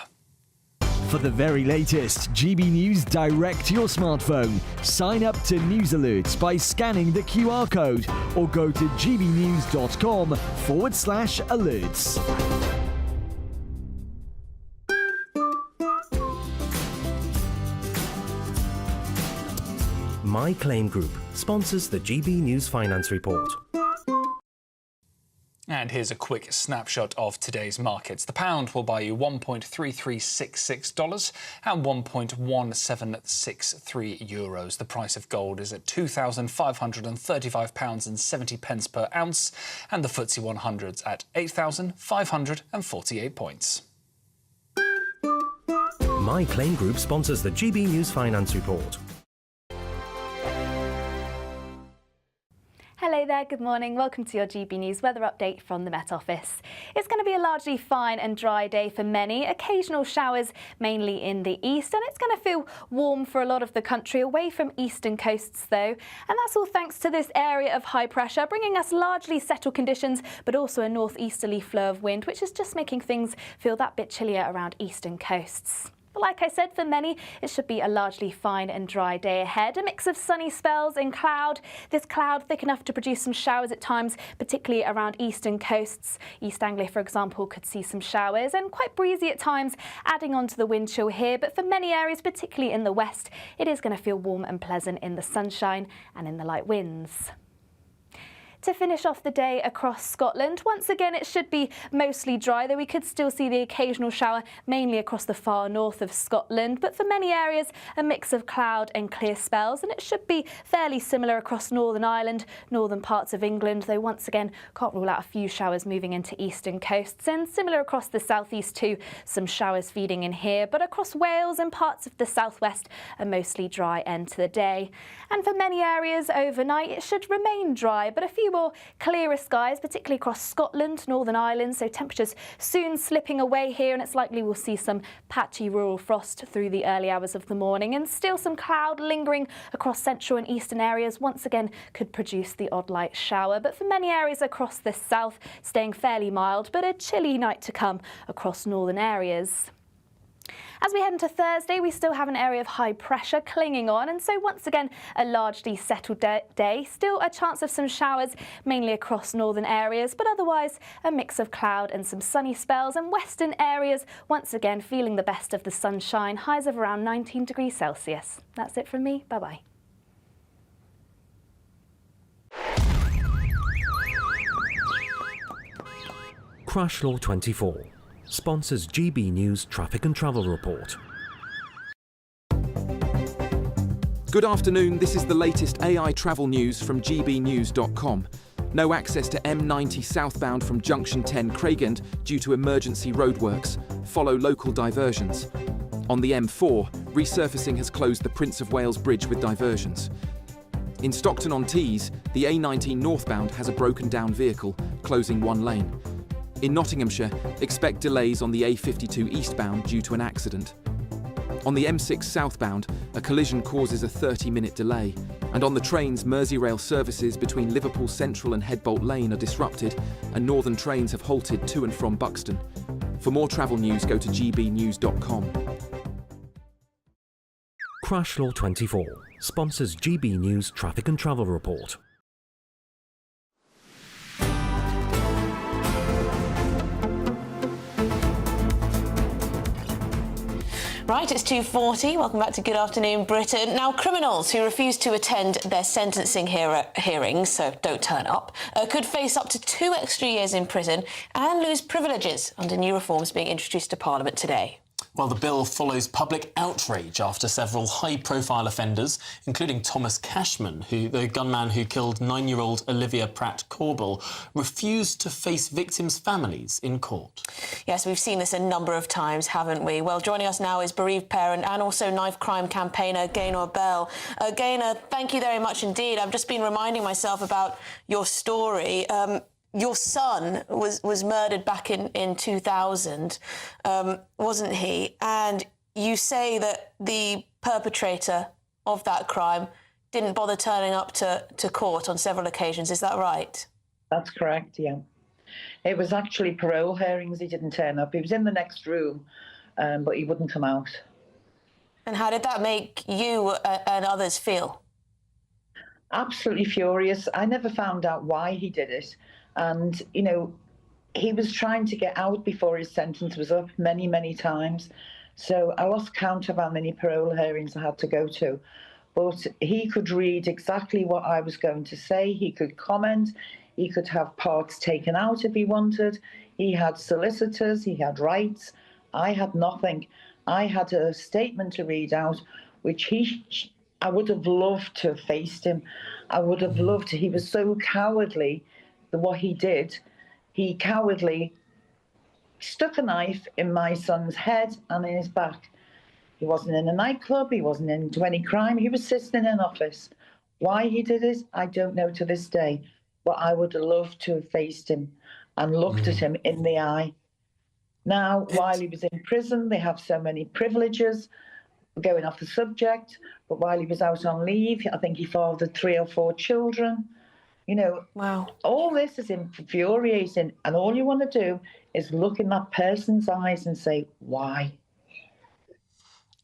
For the very latest GB News direct to your smartphone, sign up to News Alerts by scanning the QR code or go to gbnews.com/alerts. My Claim Group sponsors the GB News Finance Report. And here's a quick snapshot of today's markets. The pound will buy you $1.3366 and €1.1763. The price of gold is at £2,535.70 per ounce, and the FTSE 100's at 8,548 points. My Claim Group sponsors the GB News Finance Report. Hello there, good morning. Welcome to your GB News weather update from the Met Office. It's going to be a largely fine and dry day for many. Occasional showers, mainly in the east, and it's going to feel warm for a lot of the country, away from eastern coasts though. And that's all thanks to this area of high pressure, bringing us largely settled conditions, but also a northeasterly flow of wind, which is just making things feel that bit chillier around eastern coasts. Like I said, for many, it should be a largely fine and dry day ahead. A mix of sunny spells and cloud. This cloud thick enough to produce some showers at times, particularly around eastern coasts. East Anglia, for example, could see some showers, and quite breezy at times, adding on to the wind chill here. But for many areas, particularly in the west, it is going to feel warm and pleasant in the sunshine and in the light winds. To finish off the day across Scotland, once again it should be mostly dry, though we could still see the occasional shower, mainly across the far north of Scotland. But for many areas, a mix of cloud and clear spells, and it should be fairly similar across Northern Ireland, northern parts of England, though once again can't rule out a few showers moving into eastern coasts, and similar across the southeast too, some showers feeding in here. But across Wales and parts of the southwest, a mostly dry end to the day. And for many areas overnight, it should remain dry, but a few more clearer skies, particularly across Scotland, Northern Ireland, so temperatures soon slipping away here, and it's likely we'll see some patchy rural frost through the early hours of the morning, and still some cloud lingering across central and eastern areas once again could produce the odd light shower. But for many areas across the south, staying fairly mild, but a chilly night to come across northern areas. As we head into Thursday, we still have an area of high pressure clinging on, and so once again a largely settled day. Still a chance of some showers, mainly across northern areas, but otherwise a mix of cloud and some sunny spells, and western areas once again feeling the best of the sunshine, highs of around 19 degrees Celsius. That's it from me, bye-bye. Crash Law 24 sponsors GB News Traffic and Travel Report. Good afternoon, this is the latest AI travel news from gbnews.com. No access to M90 southbound from Junction 10 Craigend due to emergency roadworks. Follow local diversions. On the M4, resurfacing has closed the Prince of Wales Bridge with diversions. In Stockton-on-Tees, the A19 northbound has a broken down vehicle, closing one lane. In Nottinghamshire, expect delays on the A52 eastbound due to an accident. On the M6 southbound, a collision causes a 30-minute delay. And on the trains, Merseyrail services between Liverpool Central and Headbolt Lane are disrupted, and northern trains have halted to and from Buxton. For more travel news, go to gbnews.com. Crash Law 24 sponsors GB News Traffic and Travel Report. Right, it's 2:40. Welcome back to Good Afternoon Britain. Now, criminals who refuse to attend their sentencing hearings, so don't turn up, could face up to 2 extra years in prison and lose privileges under new reforms being introduced to Parliament today. Well, the bill follows public outrage after several high-profile offenders, including Thomas Cashman, the gunman who killed 9-year-old Olivia Pratt-Corbell, refused to face victims' families in court. Yes, we've seen this a number of times, haven't we? Well, joining us now is bereaved parent and also knife crime campaigner Gaynor Bell. Gaynor, thank you very much indeed. I've just been reminding myself about your story. Your son was murdered back in 2000, wasn't he? And you say that the perpetrator of that crime didn't bother turning up to court on several occasions. Is that right? That's correct, yeah. It was actually parole hearings. He didn't turn up. He was in the next room, but he wouldn't come out. And how did that make you and others feel? Absolutely furious. I never found out why he did it. And, you know, he was trying to get out before his sentence was up many, many times. So I lost count of how many parole hearings I had to go to. But he could read exactly what I was going to say. He could comment. He could have parts taken out if he wanted. He had solicitors. He had rights. I had nothing. I had a statement to read out, which I would have loved to have faced him. I would have loved to. He was so cowardly. What he did, he cowardly stuck a knife in my son's head and in his back. He wasn't in a nightclub, he wasn't into any crime, he was sitting in an office. Why he did it, I don't know to this day, but I would have loved to have faced him and looked at him in the eye. Now, while he was in prison, they have so many privileges, going off the subject, but while he was out on leave, I think he fathered 3 or 4 children. You know, wow. All this is infuriating, and all you want to do is look in that person's eyes and say, why?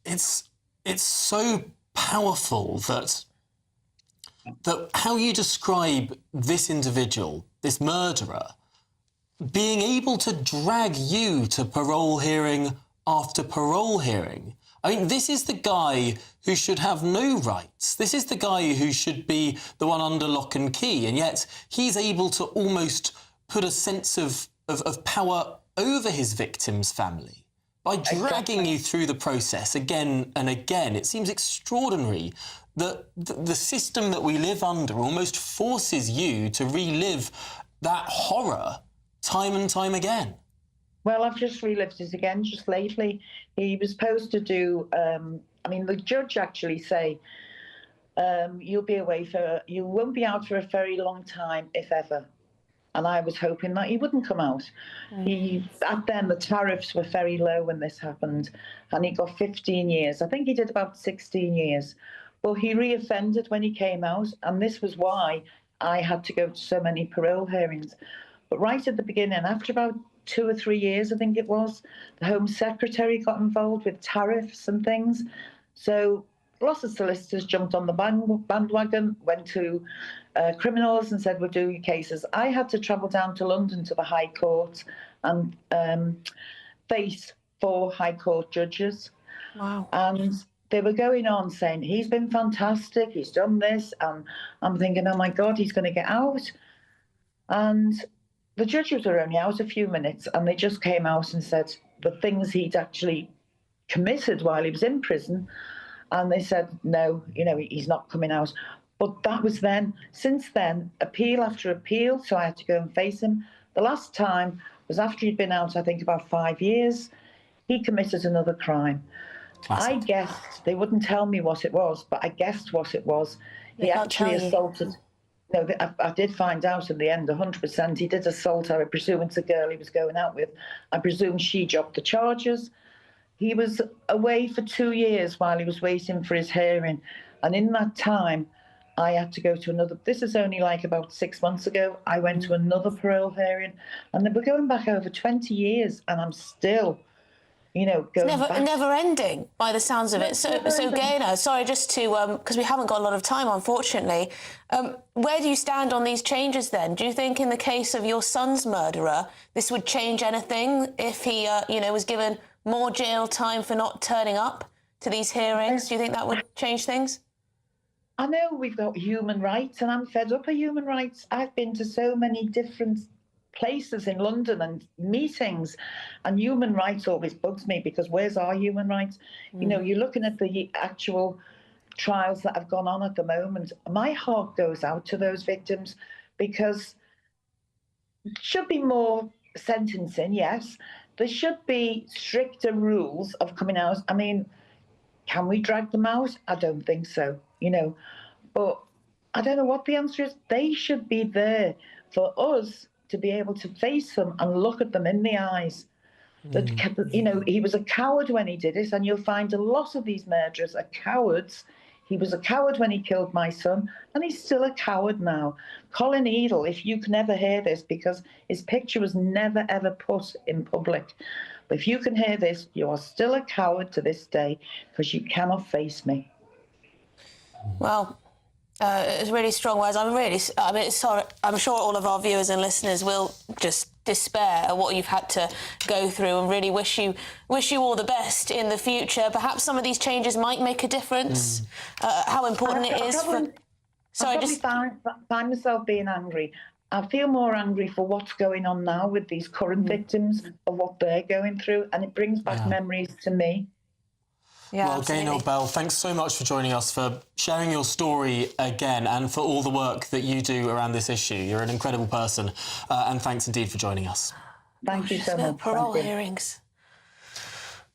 It's so powerful that how you describe this individual, this murderer, being able to drag you to parole hearing after parole hearing. I mean, this is the guy who should have no rights. This is the guy who should be the one under lock and key, and yet he's able to almost put a sense of power over his victim's family by dragging you through the process again and again. It seems extraordinary that the system that we live under almost forces you to relive that horror time and time again. Well, I've just relived it again just lately. He was supposed to do, the judge actually say, you won't be out for a very long time, if ever. And I was hoping that he wouldn't come out. At then, the tariffs were very low when this happened, and he got 15 years. I think he did about 16 years. Well, he reoffended when he came out, and this was why I had to go to so many parole hearings. But right at the beginning, after about 2 or 3 years, I think it was, the Home Secretary got involved with tariffs and things. So lots of solicitors jumped on the bandwagon, went to criminals and said, we'll do your cases. I had to travel down to London to the High Court and face 4 High Court judges. Wow. And they were going on saying, he's been fantastic, he's done this. And I'm thinking, oh my God, he's going to get out. And the judges were only out a few minutes, and they just came out and said the things he'd actually committed while he was in prison. And they said, no, he's not coming out. But that was then. Since then, appeal after appeal, so I had to go and face him. The last time was after he'd been out, I think, about 5 years. He committed another crime. I guessed, they wouldn't tell me what it was, but I guessed what it was. He actually assaulted. No, I did find out in the end, 100%. He did assault her. I presume it's the girl he was going out with. I presume she dropped the charges. He was away for 2 years while he was waiting for his hearing. And in that time, I had to go to another. This is only like about 6 months ago. I went to another parole hearing. And we're going back over 20 years, and I'm still, you know, going back. Never ending, by the sounds of it. So Gaynor, sorry, just to, because we haven't got a lot of time, unfortunately. Where do you stand on these changes then? Do you think in the case of your son's murderer, this would change anything if he, you know, was given more jail time for not turning up to these hearings? Do you think that would change things? I know we've got human rights, and I'm fed up of human rights. I've been to so many different places in London and meetings, and human rights always bugs me, because where's our human rights? You know, you're looking at the actual trials that have gone on at the moment. My heart goes out to those victims, because there should be more sentencing, yes. There should be stricter rules of coming out. I mean, can we drag them out? I don't think so, you know. But I don't know what the answer is. They should be there for us to be able to face them and look at them in the eyes. That, you know, he was a coward when he did it, and you'll find a lot of these murderers are cowards. He was a coward when he killed my son, and he's still a coward now. Colin Edel, if you can ever hear this, because his picture was never, ever put in public. But if you can hear this, you are still a coward to this day, because you cannot face me. Well, it's really strong words. Sorry. I'm sure all of our viewers and listeners will just despair at what you've had to go through, and really wish you all the best in the future. Perhaps some of these changes might make a difference. How important it is for... Sorry, I find myself being angry. I feel more angry for what's going on now with these current victims of what they're going through, and it brings back memories to me. Yeah, well, Gaynor Bell, thanks so much for joining us, for sharing your story again, and for all the work that you do around this issue. You're an incredible person, and thanks indeed for joining us. Thank you so much. Parole hearings.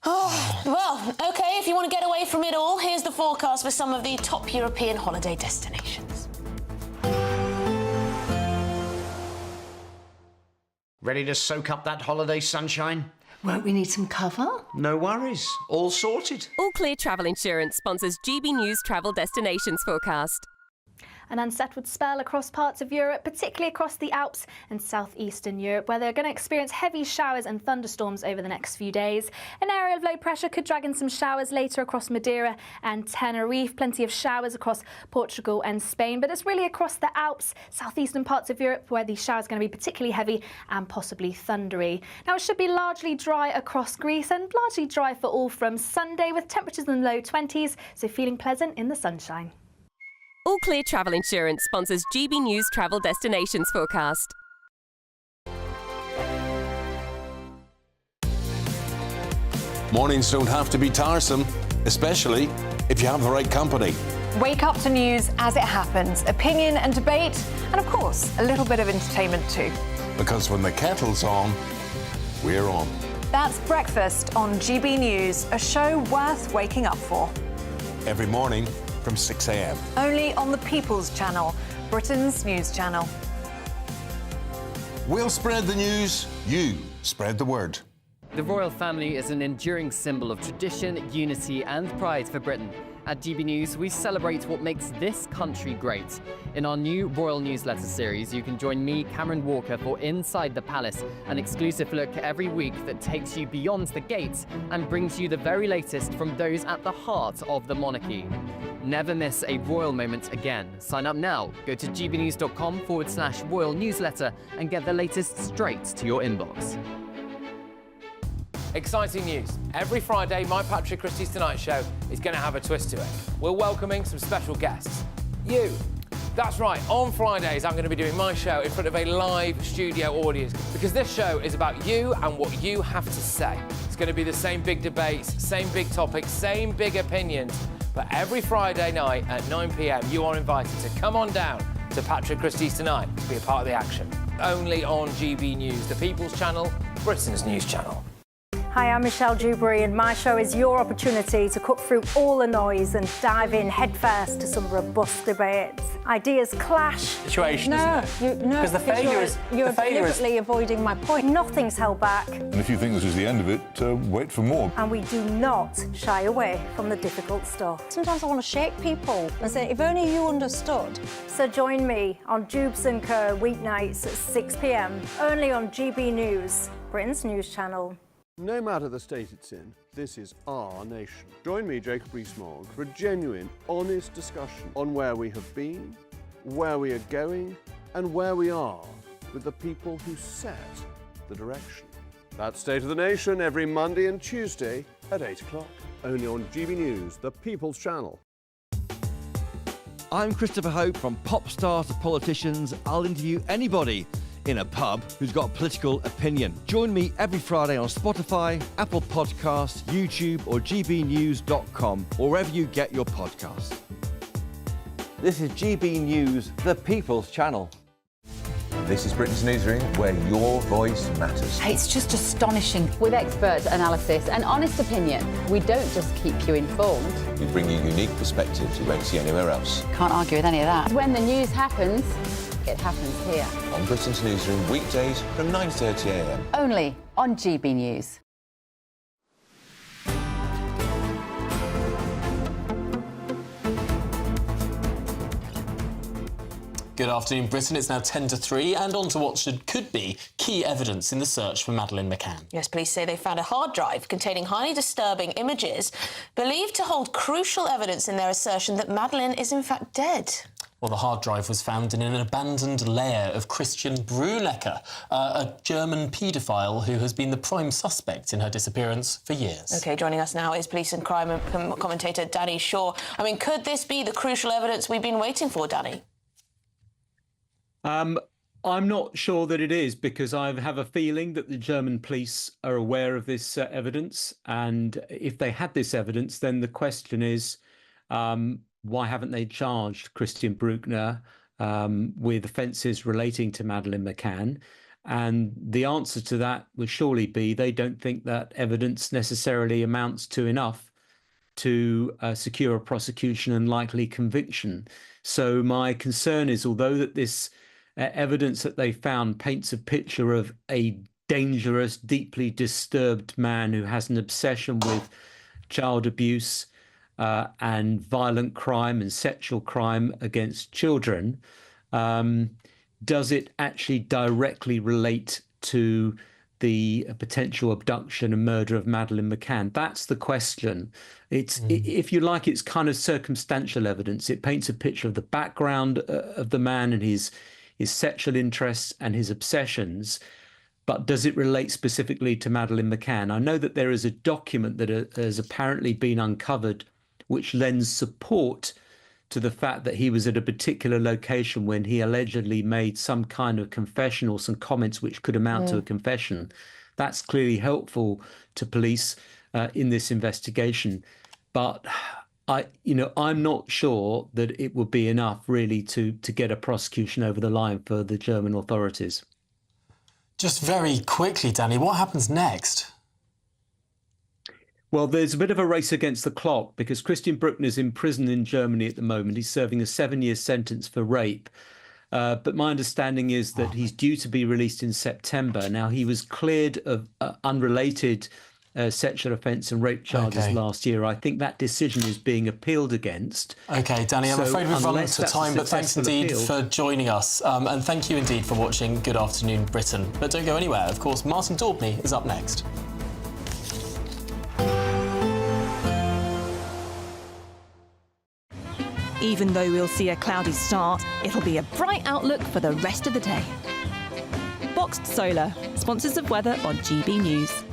Oh, well, OK, if you want to get away from it all, here's the forecast for some of the top European holiday destinations. Ready to soak up that holiday sunshine? Won't we need some cover? No worries. All sorted. All Clear Travel Insurance sponsors GB News Travel Destinations Forecast. An unsettled spell across parts of Europe, particularly across the Alps and southeastern Europe, where they're going to experience heavy showers and thunderstorms over the next few days. An area of low pressure could drag in some showers later across Madeira and Tenerife. Plenty of showers across Portugal and Spain, but it's really across the Alps, southeastern parts of Europe, where these showers are going to be particularly heavy and possibly thundery. Now, it should be largely dry across Greece, and largely dry for all from Sunday, with temperatures in the low 20s, so feeling pleasant in the sunshine. All Clear Travel Insurance sponsors GB News Travel Destinations Forecast. Mornings don't have to be tiresome, especially if you have the right company. Wake up to news as it happens, opinion and debate, and of course, a little bit of entertainment too. Because when the kettle's on, we're on. That's Breakfast on GB News, a show worth waking up for. Every morning from 6 a.m. Only on the People's Channel, Britain's news channel. We'll spread the news, you spread the word. The royal family is an enduring symbol of tradition, unity and pride for Britain. At GB News, we celebrate what makes this country great. In our new royal newsletter series, you can join me, Cameron Walker, for Inside the Palace, an exclusive look every week that takes you beyond the gates and brings you the very latest from those at the heart of the monarchy. Never miss a royal moment again. Sign up now. Go to gbnews.com/royal newsletter and get the latest straight to your inbox. Exciting news. Every Friday, my Patrick Christie's Tonight Show is going to have a twist to it. We're welcoming some special guests. You. That's right, on Fridays I'm going to be doing my show in front of a live studio audience, because this show is about you and what you have to say. It's going to be the same big debates, same big topics, same big opinions, But every Friday night at 9 p.m, you are invited to come on down to Patrick Christie's Tonight to be a part of the action. Only on GB News, the People's Channel, Britain's news channel. Hi, I'm Michelle Dewberry, and my show is your opportunity to cut through all the noise and dive in headfirst to some robust debates. Ideas clash. Situation, no, isn't it? No, because the failure is you're deliberately avoiding my point. Nothing's held back. And if you think this is the end of it, wait for more. And we do not shy away from the difficult stuff. Sometimes I want to shake people and say, if only you understood. So join me on Dubes & Co. weeknights at 6 p.m, only on GB News, Britain's news channel. No matter the state it's in, this is our nation. Join me, Jacob Rees-Mogg, for a genuine, honest discussion on where we have been, where we are going, and where we are with the people who set the direction. That's State of the Nation every Monday and Tuesday at 8 o'clock, only on GB News, the People's Channel. I'm Christopher Hope. From pop stars to politicians, I'll interview anybody in a pub who's got a political opinion. Join me every Friday on Spotify, Apple Podcasts, YouTube or gbnews.com, or wherever you get your podcasts. This is GB News, the People's Channel. This is Britain's Newsroom, where your voice matters. It's just astonishing. With expert analysis and honest opinion, we don't just keep you informed. We bring you unique perspectives you won't see anywhere else. Can't argue with any of that. When the news happens, it happens here. On Britain's Newsroom, weekdays from 9:30 a.m. Only on GB News. Good afternoon, Britain. It's now 10 to 3 and on to what could be key evidence in the search for Madeleine McCann. Yes, police say they found a hard drive containing highly disturbing images believed to hold crucial evidence in their assertion that Madeleine is in fact dead. Well, the hard drive was found in an abandoned lair of Christian Brunecker, a German paedophile who has been the prime suspect in her disappearance for years. OK, joining us now is police and crime commentator Danny Shaw. I mean, could this be the crucial evidence we've been waiting for, Danny? I'm not sure that it is, because I have a feeling that the German police are aware of this evidence. And if they had this evidence, then the question is, why haven't they charged Christian Bruckner with offences relating to Madeleine McCann? And the answer to that would surely be they don't think that evidence necessarily amounts to enough to secure a prosecution and likely conviction. So my concern is, although that this evidence that they found paints a picture of a dangerous, deeply disturbed man who has an obsession with child abuse and violent crime and sexual crime against children, does it actually directly relate to the potential abduction and murder of Madeleine McCann? That's the question. It's, if you like, it's kind of circumstantial evidence. It paints a picture of the background of the man and his sexual interests and his obsessions, but does it relate specifically to Madeleine McCann? I know that there is a document that has apparently been uncovered which lends support to the fact that he was at a particular location when he allegedly made some kind of confession or some comments which could amount to a confession. That's clearly helpful to police in this investigation. But I'm not sure that it would be enough really to get a prosecution over the line for the German authorities. Just very quickly, Danny, what happens next? Well, there's a bit of a race against the clock because Christian Bruckner is in prison in Germany at the moment. He's serving a 7-year sentence for rape. But my understanding is that he's due to be released in September. Now, he was cleared of unrelated sexual offence and rape charges last year. I think that decision is being appealed against. OK, Danny, I'm afraid we've run out of time, but thanks indeed for joining us. And thank you indeed for watching Good Afternoon Britain. But don't go anywhere. Of course, Martin Daubney is up next. Even though we'll see a cloudy start, it'll be a bright outlook for the rest of the day. Boxed Solar, sponsors of weather on GB News.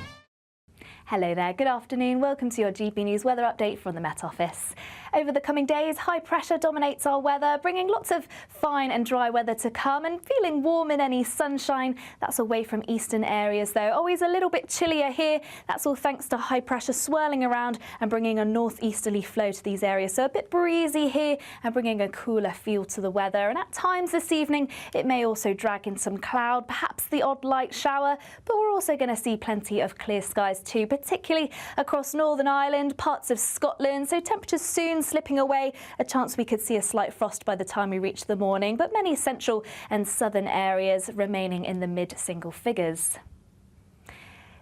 Hello there, good afternoon. Welcome to your GB News weather update from the Met Office. Over the coming days, high pressure dominates our weather, bringing lots of fine and dry weather to come and feeling warm in any sunshine. That's away from eastern areas though. Always a little bit chillier here. That's all thanks to high pressure swirling around and bringing a northeasterly flow to these areas. So a bit breezy here and bringing a cooler feel to the weather. And at times this evening, it may also drag in some cloud, perhaps the odd light shower, but we're also going to see plenty of clear skies too, particularly across Northern Ireland, parts of Scotland. So temperatures soon slipping away, a chance we could see a slight frost by the time we reach the morning, but many central and southern areas remaining in the mid-single figures.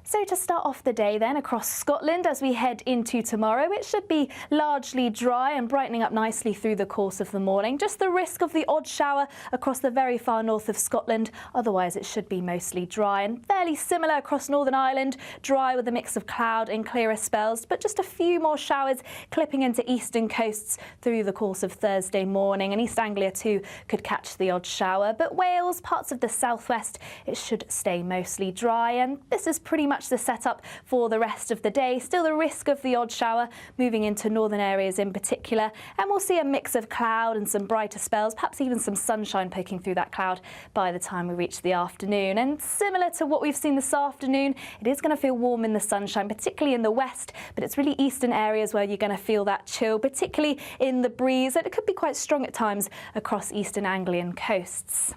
So to start off the day then across Scotland as we head into tomorrow, it should be largely dry and brightening up nicely through the course of the morning. Just the risk of the odd shower across the very far north of Scotland. Otherwise it should be mostly dry and fairly similar across Northern Ireland. Dry with a mix of cloud and clearer spells, but just a few more showers clipping into eastern coasts through the course of Thursday morning. And East Anglia too could catch the odd shower. But Wales, parts of the southwest, it should stay mostly dry. And this is pretty much the setup for the rest of the day. Still the risk of the odd shower moving into northern areas in particular, and we'll see a mix of cloud and some brighter spells, perhaps even some sunshine poking through that cloud by the time we reach the afternoon. And similar to what we've seen this afternoon, it is going to feel warm in the sunshine, particularly in the west, but it's really eastern areas where you're going to feel that chill, particularly in the breeze, and it could be quite strong at times across eastern Anglian coasts.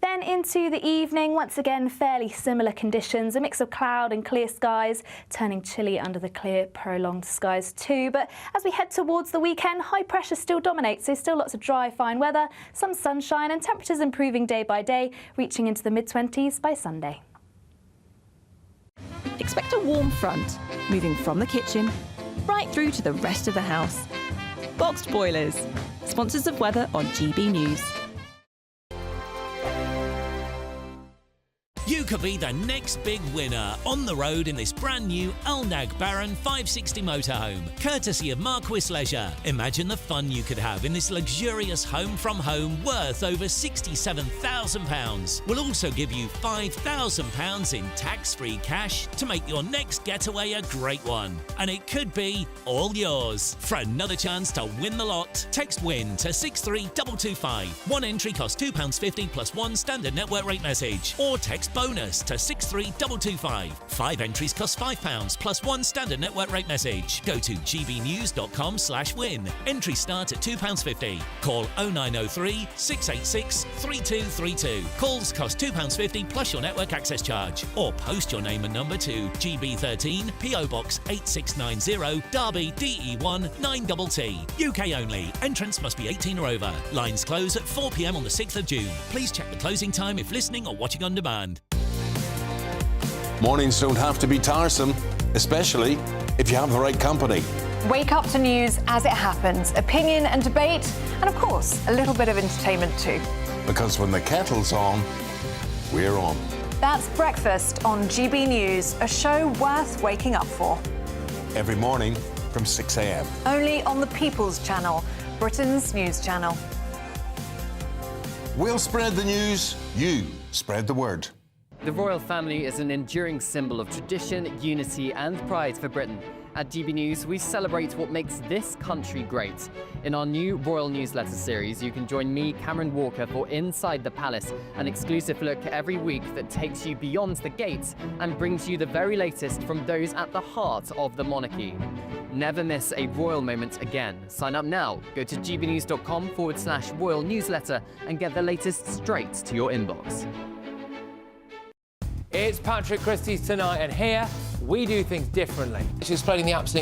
Then into the evening, once again, fairly similar conditions, a mix of cloud and clear skies, turning chilly under the clear, prolonged skies too. But as we head towards the weekend, high pressure still dominates, so still lots of dry, fine weather, some sunshine and temperatures improving day by day, reaching into the mid-20s by Sunday. Expect a warm front, moving from the kitchen right through to the rest of the house. Boxed Boilers, sponsors of weather on GB News. You could be the next big winner on the road in this brand new Alnag Baron 560 motorhome, courtesy of Marquis Leisure. Imagine the fun you could have in this luxurious home from home worth over £67,000. We'll also give you £5,000 in tax-free cash to make your next getaway a great one. And it could be all yours. For another chance to win the lot, text WIN to 63225. One entry costs £2.50 plus one standard network rate message. Or text bonus to 63225. 5 entries cost £5 plus one standard network rate message. Go to gbnews.com/win. Entries start at £2.50. Call 0903 686 3232. Calls cost £2.50 plus your network access charge. Or post your name and number to GB13 PO Box 8690 Derby DE1 9TT. UK only. Entrance must be 18 or over. Lines close at 4 p.m. on the 6th of June. Please check the closing time if listening or watching on demand. Mornings don't have to be tiresome, especially if you have the right company. Wake up to news as it happens, opinion and debate, and of course, a little bit of entertainment too. Because when the kettle's on, we're on. That's Breakfast on GB News, a show worth waking up for. Every morning from 6 a.m. Only on the People's Channel, Britain's news channel. We'll spread the news, you spread the word. The royal family is an enduring symbol of tradition, unity and pride for Britain. At GB News, we celebrate what makes this country great. In our new royal newsletter series, you can join me, Cameron Walker, for Inside the Palace, an exclusive look every week that takes you beyond the gates and brings you the very latest from those at the heart of the monarchy. Never miss a royal moment again. Sign up now. Go to gbnews.com/royal newsletter and get the latest straight to your inbox. It's Patrick Christie's Tonight, and here we do things differently. It's explaining the absolute